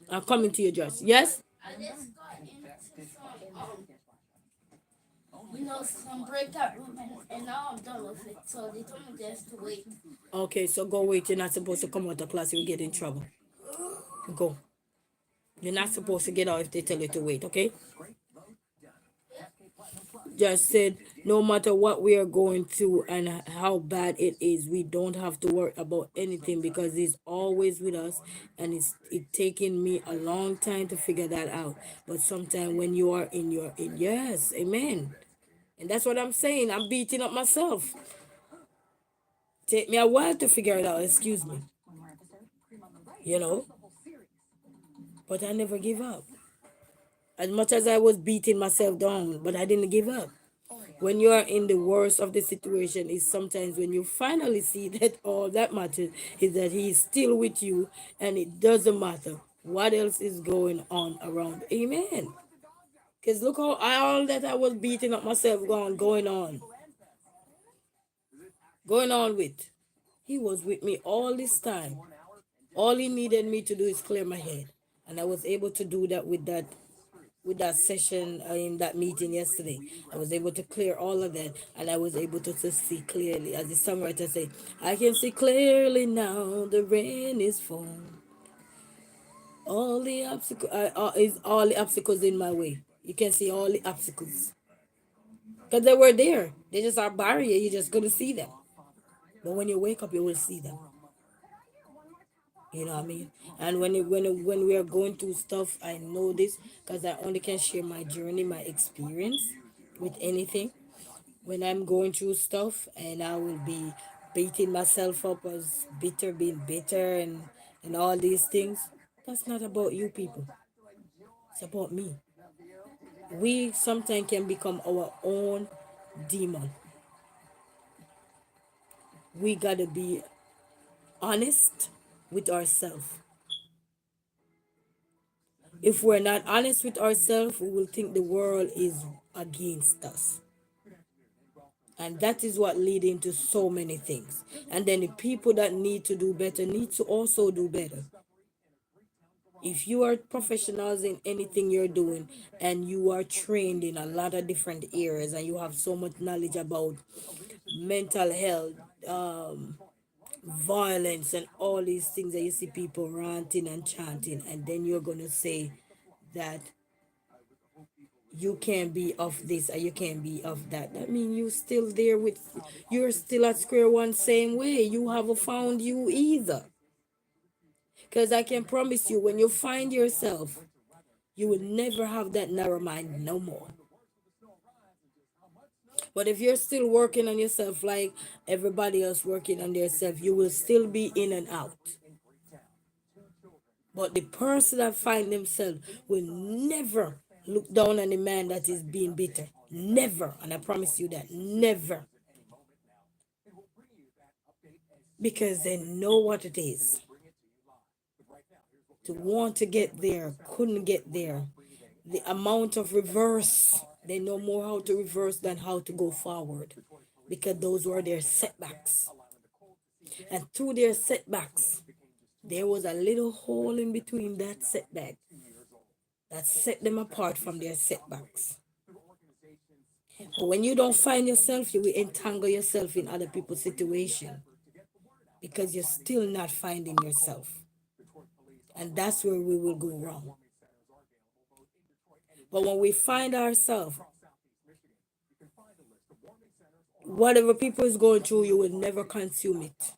I'm coming to you, Josh. Yes? I just got into some breakout room, and now I'm done with it. So they told me just to wait. Okay, so go wait. You're not supposed to come out of class. You'll get in trouble. Go. You're not supposed to get out if they tell you to wait, okay? Just said no matter what we are going through and how bad it is, we don't have to worry about anything because he's always with us, and it taken me a long time to figure that out. But sometimes when you are in your in yes, amen. And that's what I'm saying. I'm beating up myself. Take me a while to figure it out, excuse me. You know? But I never give up. As much as I was beating myself down, but I didn't give up. When you are in the worst of the situation is sometimes when you finally see that all that matters is that he is still with you, and it doesn't matter what else is going on around. Amen. Because look how all that I was beating up myself going on with. He was with me all this time. All he needed me to do is clear my head. And I was able to do that with that session in that meeting yesterday. I was able to clear all of that, and I was able to see clearly. As the songwriter say, I can see clearly now the rain is falling. All the obstacles in my way. You can see all the obstacles. Because they were there. They just are barrier. You just couldn't see them. But when you wake up, you will see them. You know what I mean? And when we are going through stuff, I know this because I only can share my journey, my experience with anything. When I'm going through stuff, and I will be beating myself up as bitter, being bitter, and all these things. That's not about you people. It's about me. We sometimes can become our own demon. We gotta be honest with ourselves. If we're not honest with ourselves, we will think the world is against us. And that is what leads into so many things. And then the people that need to do better need to also do better. If you are professionals in anything you're doing and you are trained in a lot of different areas and you have so much knowledge about mental health, violence, and all these things that you see people ranting and chanting, and then you're going to say that you can't be of this or you can't be of that. That means you're still at square one same way. You haven't found you either. Because I can promise you, when you find yourself, you will never have that narrow mind no more. But if you're still working on yourself like everybody else working on themselves, you will still be in and out. But the person that find themselves will never look down on the man that is being bitter. Never. And I promise you that. Never. Because they know what it is to want to get there, couldn't get there. The amount of reverse, they know more how to reverse than how to go forward, because those were their setbacks. And through their setbacks, There was a little hole in between that setback that set them apart from their setbacks. But when you don't find yourself, you will entangle yourself in other people's situation because you're still not finding yourself. And that's where we will go wrong. But when we find ourselves, whatever people is going through, you will never consume it.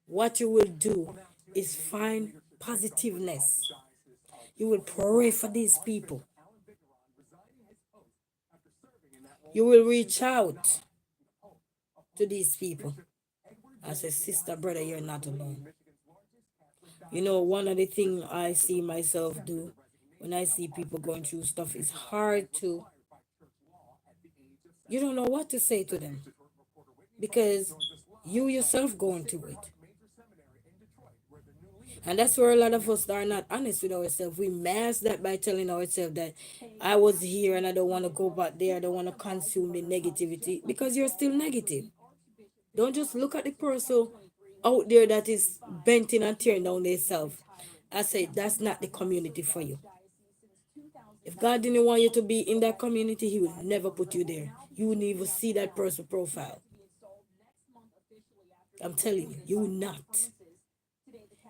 What you will do is find positiveness. You will pray for these people. You will reach out to these people. I say, sister, brother, you're not alone. You know, one of the things I see myself do when I see people going through stuff is hard to, you don't know what to say to them because you yourself going through it. And that's where a lot of us are not honest with ourselves. We mask that by telling ourselves that I was here and I don't want to go back there. I don't want to consume the negativity because you're still negative. Don't just look at the person out there that is bending and tearing down themselves. I say that's not the community for you. If God didn't want you to be in that community, He would never put you there. You wouldn't even see that person profile. I'm telling you, you will not.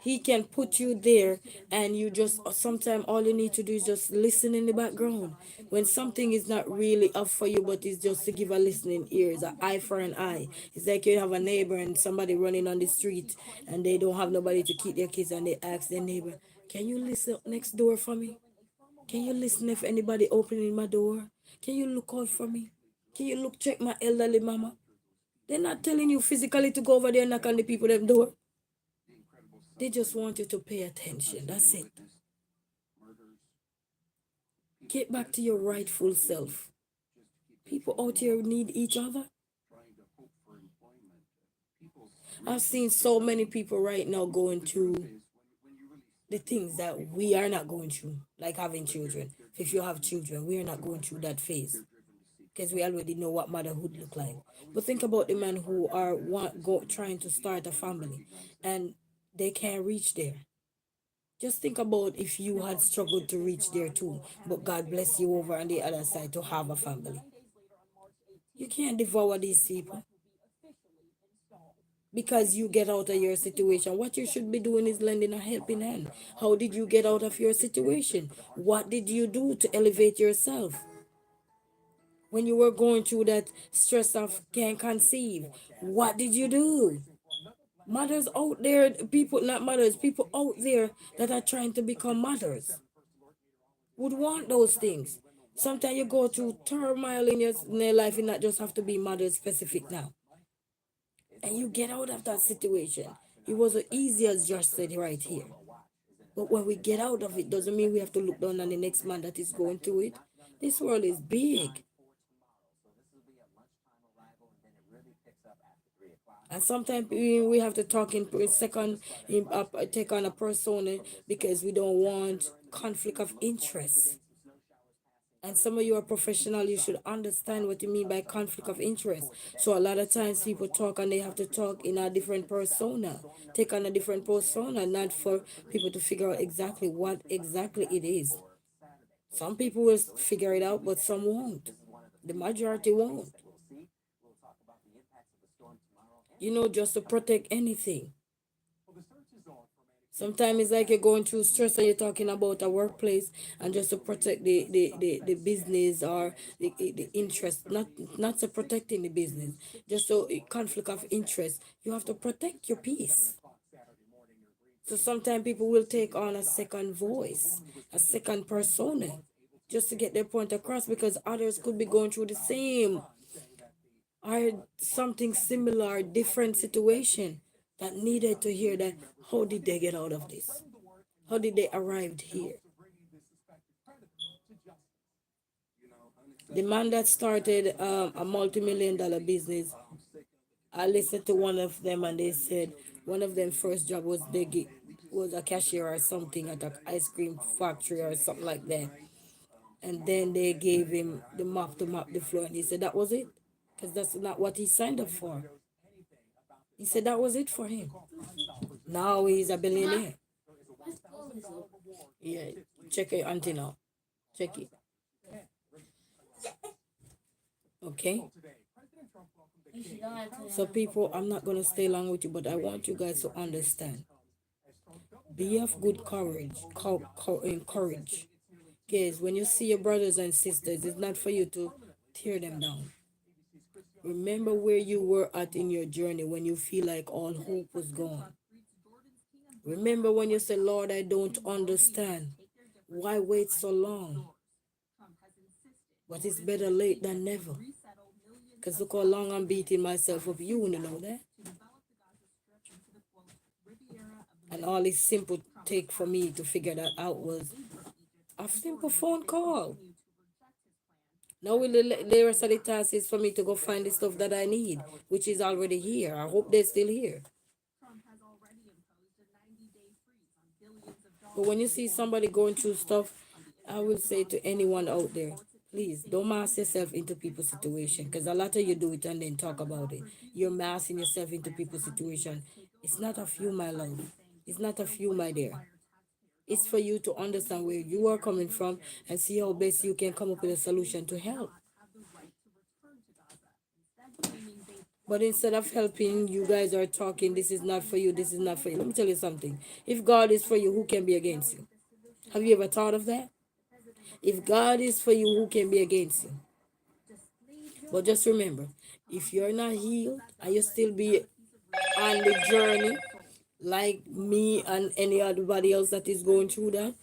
He can put you there and you just sometimes all you need to do is just listen in the background. When something is not really up for you, but it's just to give a listening ear, it's an eye for an eye. It's like you have a neighbor and somebody running on the street and they don't have nobody to keep their kids and they ask their neighbor, can you listen next door for me? Can you listen if anybody opening my door? Can you look out for me? Can you look check my elderly mama? They're not telling you physically to go over there and knock on the people them door. They just want you to pay attention. That's it. Get back to your rightful self. People out here need each other. I've seen so many people right now going through the things that we are not going through, like having children. If you have children, we are not going through that phase because we already know what motherhood look like. But think about the men who are trying to start a family and they can't reach there. Just think about if you had struggled to reach there too, but God bless you over on the other side to have a family. You can't devour these people because you get out of your situation. What you should be doing is lending a helping hand. How did you get out of your situation? What did you do to elevate yourself? When you were going through that stress of can't conceive, what did you do? Mothers out there, people, not mothers, people out there that are trying to become mothers would want those things. Sometimes you go through turmoil in your life, and not just have to be mother specific now. And you get out of that situation. It wasn't easy as Josh said right here. But when we get out of it, doesn't mean we have to look down on the next man that is going through it. This world is big. And sometimes we have to talk in second, take on a persona because we don't want conflict of interest. And some of you are professional, you should understand what you mean by conflict of interest. So a lot of times people talk and they have to talk in a different persona, take on a different persona, not for people to figure out exactly what exactly it is. Some people will figure it out, but some won't. The majority won't. You know, just to protect anything. Sometimes it's like you're going through stress and you're talking about a workplace and just to protect the business or the interest, not to protecting the business, just so conflict of interest. You have to protect your peace. So sometimes people will take on a second voice, a second persona, just to get their point across because others could be going through the same or something similar, different situation that needed to hear that how did they get out of this? How did they arrive here? The man that started a multi-million dollar business, I listened to one of them and they said one of them first job was was a cashier or something at an ice cream factory or something like that. And then they gave him the mop to mop the floor and he said that was it. Because that's not what he signed up for. He said that was it for him. Now he's a billionaire. My school is open. Yeah, check your auntie now. Check it. Okay. If you don't have to So people, I'm not gonna stay long with you, but I want you guys to understand. Be of good courage. Encourage. Guys, when you see your brothers and sisters, it's not for you to tear them down. Remember where you were at in your journey when you feel like all hope was gone. Remember when you say, Lord, I don't understand. Why wait so long? But it's better late than never. Because look how long I'm beating myself up. You wanna know that? And all this simple take for me to figure that out was a simple phone call. Now the rest of the task is for me to go find the stuff that I need, which is already here. I hope they're still here. But when you see somebody going through stuff, I will say to anyone out there, please don't mask yourself into people's situation. Because a lot of you do it and then talk about it. You're masking yourself into people's situation. It's not of you, my love. It's not of you, my dear. It's for you to understand where you are coming from and see how best you can come up with a solution to help. But instead of helping, you guys are talking, this is not for you, this is not for you. Let me tell you something. If God is for you, who can be against you? Have you ever thought of that? If God is for you, who can be against you? But just remember, if you're not healed and you still be on the journey, like me and anybody else that is going through that,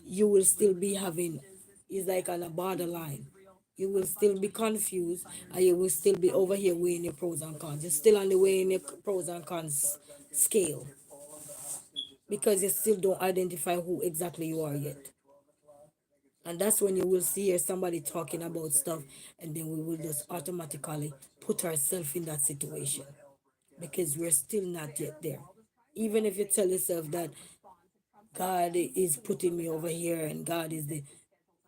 you will still be having, it's like on a borderline. You will still be confused and you will still be over here weighing your pros and cons. You're still on the weighing your pros and cons scale because you still don't identify who exactly you are yet. And that's when you will see here somebody talking about stuff, and then we will just automatically put ourselves in that situation because we're still not yet there. Even if you tell yourself that God is putting me over here and God is the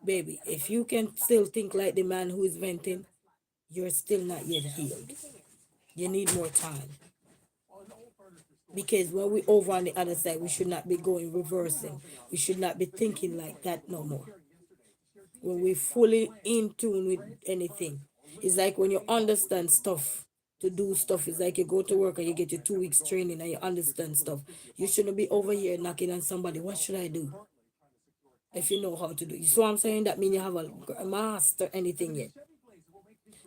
baby, if you can still think like the man who is venting, you're still not yet healed. You need more time. Because when we over on the other side, we should not be going reversing. We should not be thinking like that no more. When we fully in tune with anything, it's like when you understand stuff to do stuff. It's like you go to work and you get your 2 weeks training and you understand stuff. You shouldn't be over here knocking on somebody. What should I do? If you know how to do it. So I'm saying that mean you have a master anything yet.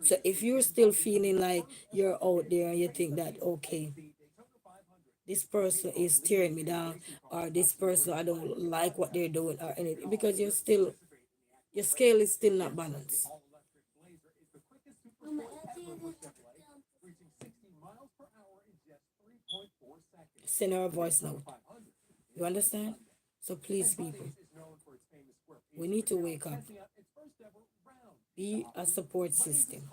So if you're still feeling like you're out there and you think that okay, this person is tearing me down, or this person I don't like what they're doing or anything, because you're still, your scale is still not balanced. Send her a voice note. You understand? So please, people, we need to wake up. Be a support system.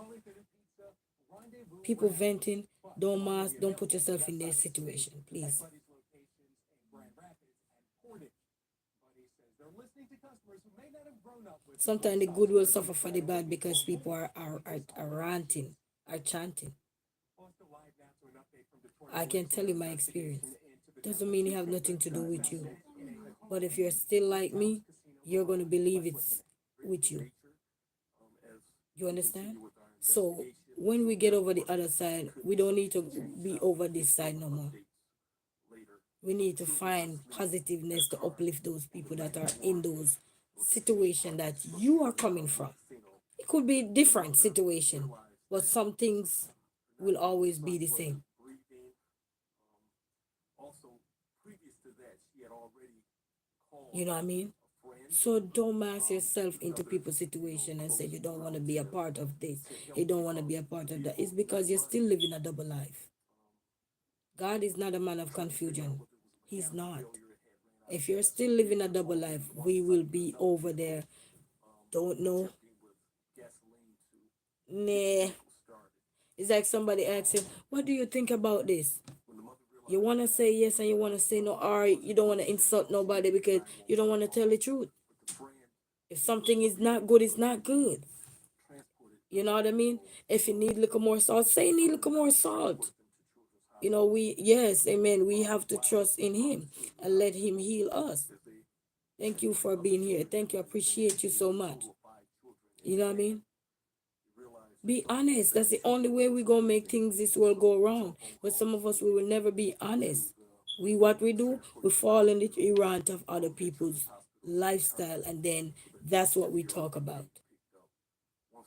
People venting, don't mask, don't put yourself in their situation, please. Sometimes the good will suffer for the bad because people are ranting, are chanting. I can tell you my experience. Doesn't mean it have nothing to do with you. But if you're still like me, you're going to believe it's with you. You understand? So when we get over the other side, we don't need to be over this side no more. We need to find positiveness to uplift those people that are in those situations that you are coming from. It could be different situation, but some things will always be the same. You know what I mean? So don't mask yourself into people's situation and say you don't want to be a part of this, you don't want to be a part of that. It's because you're still living a double life. God is not a man of confusion. He's not. If you're still living a double life, we will be over there. Don't know. Nah. It's like somebody asks you, what do you think about this? You want to say yes and you want to say no, or you don't want to insult nobody because you don't want to tell the truth. If something is not good, it's not good. You know what I mean? If you need a little more salt, say you need a little more salt. We, yes, amen. We have to trust in Him and let Him heal us. Thank you for being here. Thank you. I appreciate you so much. You know what I mean? Be honest. That's the only way we're gonna make things this world go around. But some of us, we will never be honest. What we do, we fall in the errant of other people's lifestyle, and then that's what we talk about.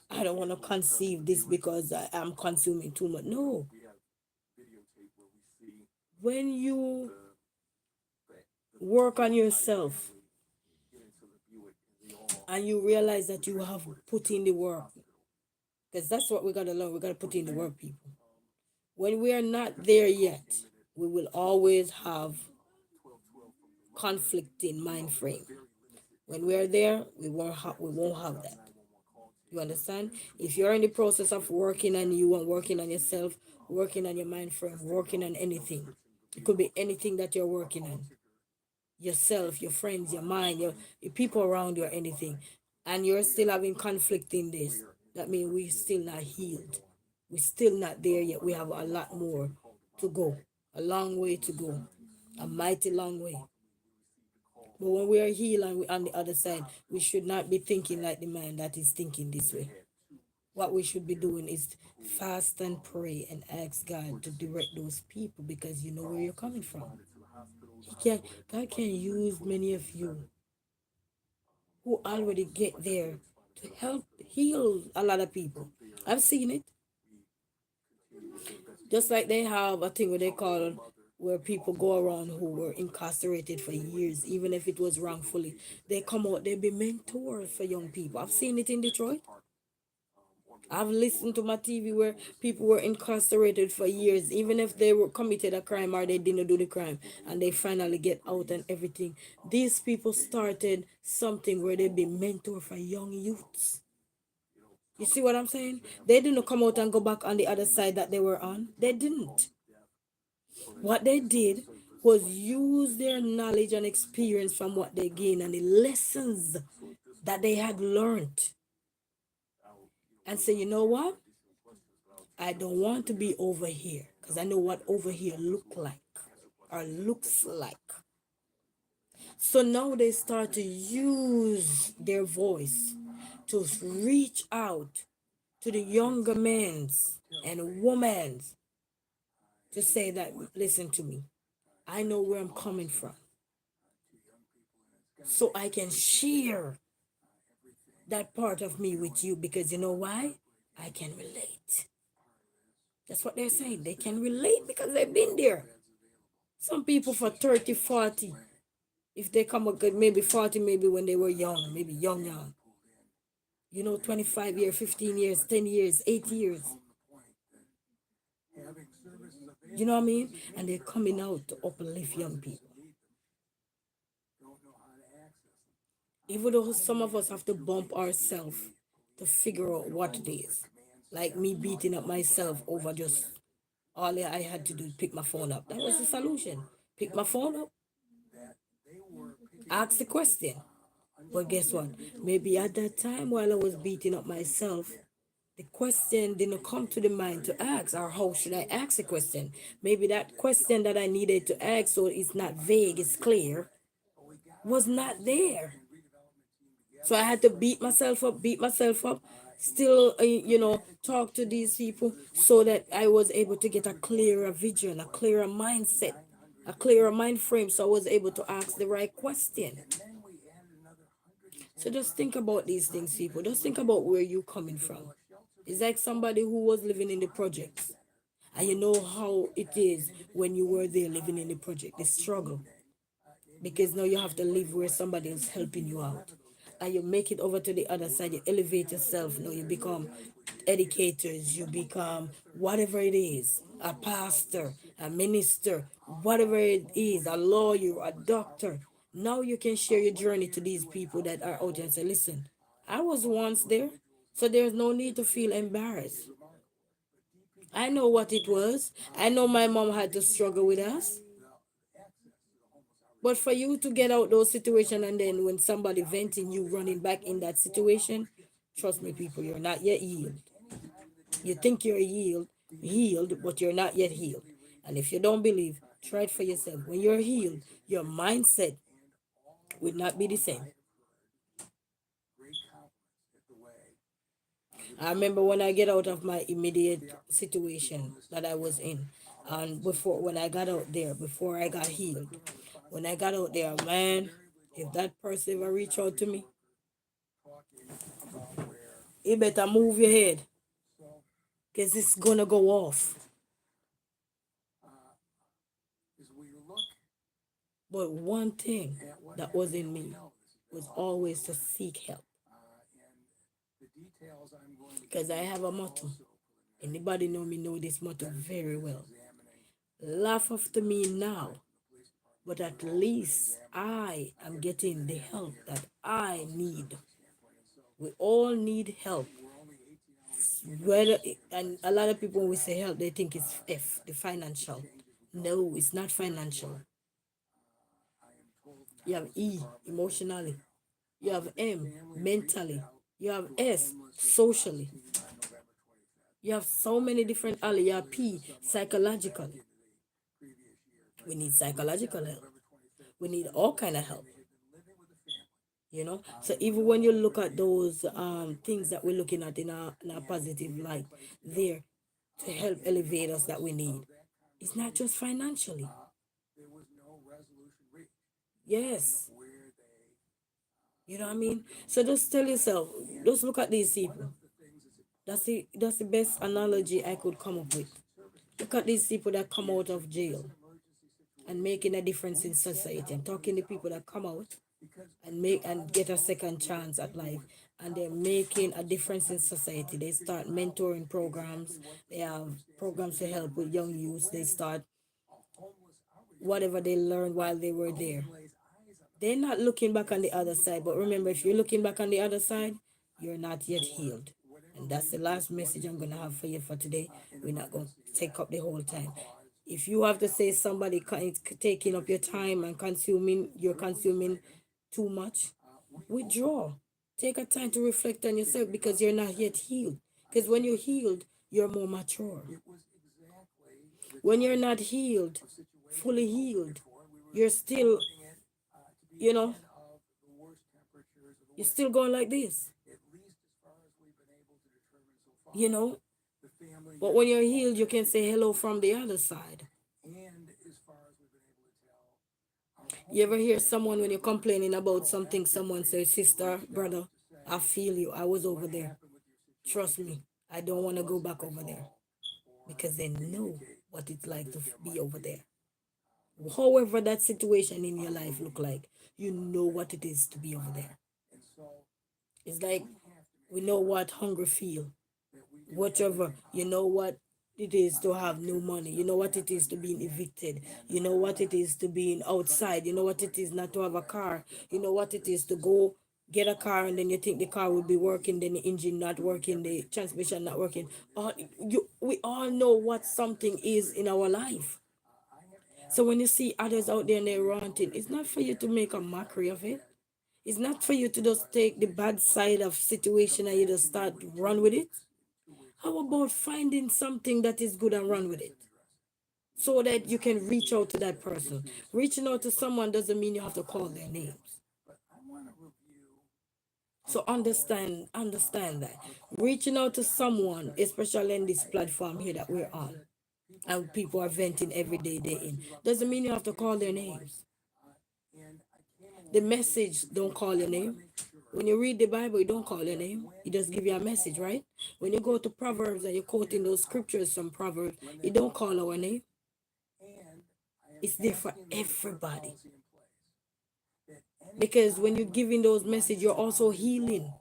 I don't want to conceive this because I am consuming too much. No, when you work on yourself and you realize that you have put in the work, because that's what we gotta learn. We gotta put in the work, people. When we are not there yet, we will always have conflicting mind frame. When we are there, we won't have that. You understand? If you're in the process of working on you and working on yourself, working on your mind frame, working on anything, it could be anything that you're working on, yourself, your friends, your mind, your people around you, or anything, and you're still having conflict in this, that means we're still not healed. We're still not there yet. We have a lot more to go, a long way to go, a mighty long way. But when we are healed and we on the other side, we should not be thinking like the man that is thinking this way. What we should be doing is fast and pray and ask God to direct those people, because you know where you're coming from. He can God can use many of you who already get there to help heal a lot of people. I've seen it. Just like they have a thing where they call, where people go around who were incarcerated for years, even if it was wrongfully. They come out, they be mentors for young people. I've seen it in Detroit. I've listened to my TV where people were incarcerated for years, even if they were committed a crime or they didn't do the crime, and they finally get out and everything. These people started something where they be mentor for young youths. You see what I'm saying? They didn't come out and go back on the other side that they were on. They didn't. What they did was use their knowledge and experience from what they gained and the lessons that they had learned, and say, you know what? I don't want to be over here, because I know what over here look like or looks like. So now they start to use their voice to reach out to the younger men's and women's, to say that, listen to me, I know where I'm coming from, so I can share that part of me with you, because you know why? I can relate. That's what they're saying. They can relate because they've been there. Some people for 30, 40, if they come up good, maybe 40, maybe when they were young, maybe young, 25 years, 15 years, 10 years, 8 years. You know what I mean? And they're coming out to uplift young people. Even though some of us have to bump ourselves to figure out what it is. Like me beating up myself over just all I had to do, pick my phone up. That was the solution. Pick my phone up, ask the question. But guess what? Maybe at that time while I was beating up myself, the question didn't come to the mind to ask, or how should I ask the question? Maybe that question that I needed to ask, so it's not vague, it's clear, was not there. So I had to beat myself up, still, talk to these people so that I was able to get a clearer vision, a clearer mindset, a clearer mind frame, so I was able to ask the right question. So just think about these things, people. Just think about where you're coming from. It's like somebody who was living in the projects. And you know how it is when you were there living in the project, the struggle. Because now you have to live where somebody is helping you out. And you make it over to the other side, you elevate yourself. Now you become educators, you become whatever it is, a pastor, a minister, whatever it is, a lawyer, a doctor. Now you can share your journey to these people that are out there and say, listen, I was once there, so there's no need to feel embarrassed. I know what it was. I know my mom had to struggle with us. But for you to get out those situations, and then when somebody venting, you running back in that situation, trust me, people, you're not yet healed. You think you're healed, but you're not yet healed. And if you don't believe, try it for yourself. When you're healed, your mindset will not be the same. I remember when I get out of my immediate situation that I was in, and before when I got out there, before I got healed, when I got out there, man, if that person ever reach out to me, you better move your head, because it's gonna go off. But one thing that was in me was always to seek help, because I have a motto. Anybody know me know this motto very well. Laugh after me now, but at least I am getting the help that I need. We all need help. Whether and a lot of people when we say help, they think it's F, the financial. No, it's not financial. You have E, emotionally. You have M, mentally. You have S, socially. You have so many different L. You have P, psychological. We need psychological help. We need all kind of help. So even when you look at those things that we're looking at in a positive light, there to help elevate us that we need. It's not just financially. Yes. You know what I mean? So just tell yourself, just look at these people. That's the best analogy I could come up with. Look at these people that come out of jail and making a difference in society. I'm talking to people that come out and make and get a second chance at life, and they're making a difference in society. They start mentoring programs. They have programs to help with young youth. They start whatever they learned while they were there. They're not looking back on the other side, but remember, if you're looking back on the other side, you're not yet healed. And that's the last message I'm going to have for you for today. We're not going to take up the whole time. If you have to say somebody taking up your time and you're consuming too much, withdraw. Take a time to reflect on yourself, because you're not yet healed. Because when you're healed, you're more mature. When you're not healed, fully healed, you're still, you know, you're still going like this, you know. But when you're healed, you can say hello from the other side. You ever hear someone when you're complaining about something, someone says, "Sister, brother, I feel you. I was over there. Trust me, I don't want to go back over there," because they know what it's like to be over there. However that situation in your life look like, you know what it is to be over there. It's like we know what hunger feel. Whatever, you know what it is to have no money. You know what it is to being evicted. You know what it is to being outside. You know what it is not to have a car. You know what it is to go get a car and then you think the car will be working, then the engine not working, the transmission not working. We all know what something is in our life. So when you see others out there and they're ranting, it's not for you to make a mockery of it. It's not for you to just take the bad side of situation and you just start run with it. How about finding something that is good and run with it? So that you can reach out to that person. Reaching out to someone doesn't mean you have to call their names. So understand that. Reaching out to someone, especially in this platform here that we're on, and people are venting every day in, doesn't mean you have to call their names. The message don't call your name. When you read the Bible, you don't call your name. It just give you a message, right? When you go to Proverbs and you're quoting those scriptures from Proverbs, it don't call our name. It's there for everybody. Because when you're giving those messages, you're also healing.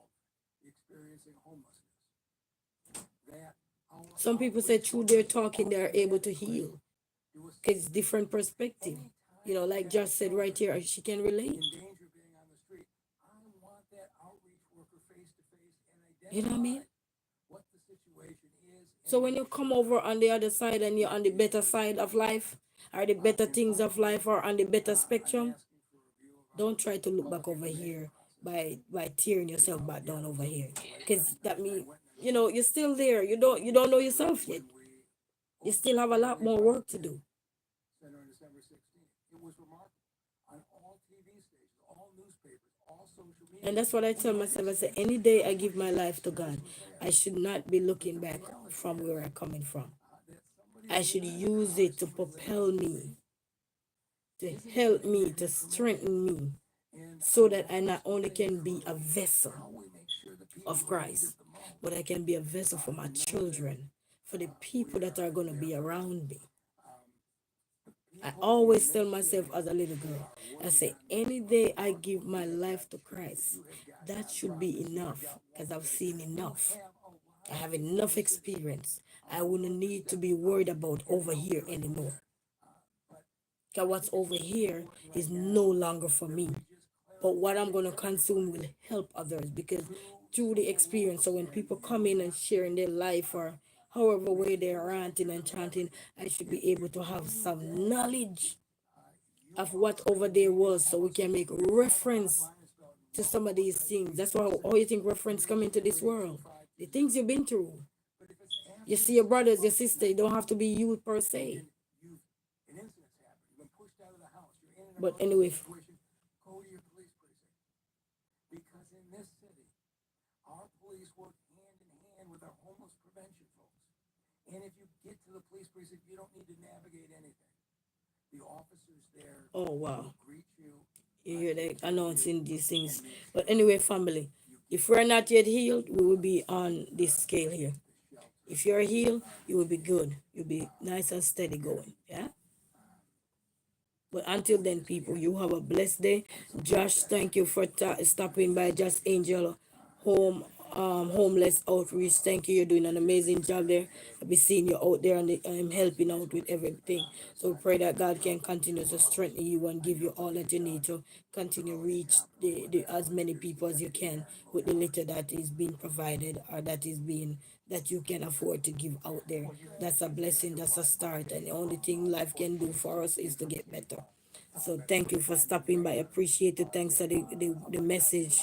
Some people say through their talking, they are able to heal. Because it's different perspective. Like just said right here, she can relate. You know what I mean? So when you come over on the other side and you're on the better side of life, or the better things of life, or on the better spectrum, don't try to look back over here by tearing yourself back down over here. Because that means, you're still there. You don't know yourself yet. You still have a lot more work to do. And that's what I tell myself. I say, any day I give my life to God, I should not be looking back from where I'm coming from. I should use it to propel me, to help me, to strengthen me, so that I not only can be a vessel of Christ, but I can be a vessel for my children, for the people that are going to be around me. I always tell myself as a little girl, I say, any day I give my life to Christ, that should be enough because I've seen enough. I have enough experience. I wouldn't need to be worried about over here anymore. Because what's over here is no longer for me. But what I'm going to consume will help others because through the experience. So when people come in and sharing their life or however way they're ranting and chanting, I should be able to have some knowledge of what over there was so we can make reference to some of these things. That's why how you think reference come into this world. The things you've been through. You see your brothers, your sister, it don't have to be you per se. But anyway, oh wow. You hear they announcing these things. But anyway, family, if we're not yet healed, we will be on this scale here. If you're healed, you will be good. You'll be nice and steady going. Yeah. But until then, people, you have a blessed day. Josh, thank you for stopping by Just Angel Home Homeless Outreach. Thank you. You're doing an amazing job there. I'll be seeing you out there and I'm helping out with everything. So we pray that God can continue to strengthen you and give you all that you need to continue reach the as many people as you can with the little that is being provided or that is being that you can afford to give out there. That's a blessing, that's a start. And the only thing life can do for us is to get better. So thank you for stopping by. Appreciate it. Thanks for the message,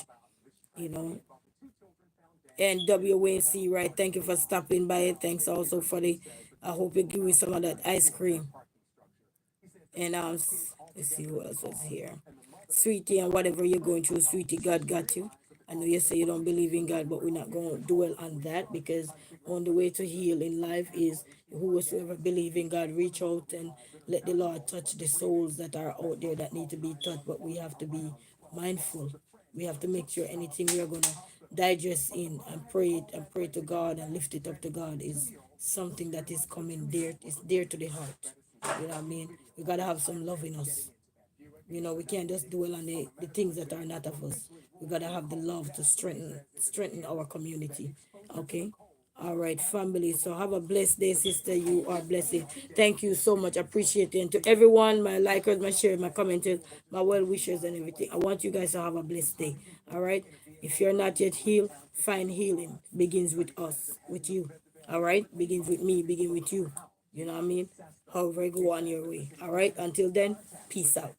you know. And WNC, right? Thank you for stopping by. Thanks also for the I hope you give me some of that ice cream. And let's see who else was here. Sweetie, and whatever you're going through, Sweetie, God got you. I know you say you don't believe in God, but we're not going to dwell on that because on the way to heal in life is whosoever believe in God, reach out and let the Lord touch the souls that are out there that need to be touched. But we have to be mindful. We have to make sure anything we are going to digest in and pray it and pray to God and lift it up to God is something that is coming dear, is dear to the heart. You know what I mean? We got to have some love in us. You know, we can't just dwell on the things that are not of us. We gotta have the love to strengthen our community. Okay? All right, family. So have a blessed day, sister. You are blessed. Thank you so much. Appreciate it. And to everyone, my likers, my shares, my commenters, my well wishers, and everything. I want you guys to have a blessed day. All right. If you're not yet healed, find healing. Begins with us, with you. All right. Begins with me. Begin with you. You know what I mean? However, go on your way. All right. Until then, peace out.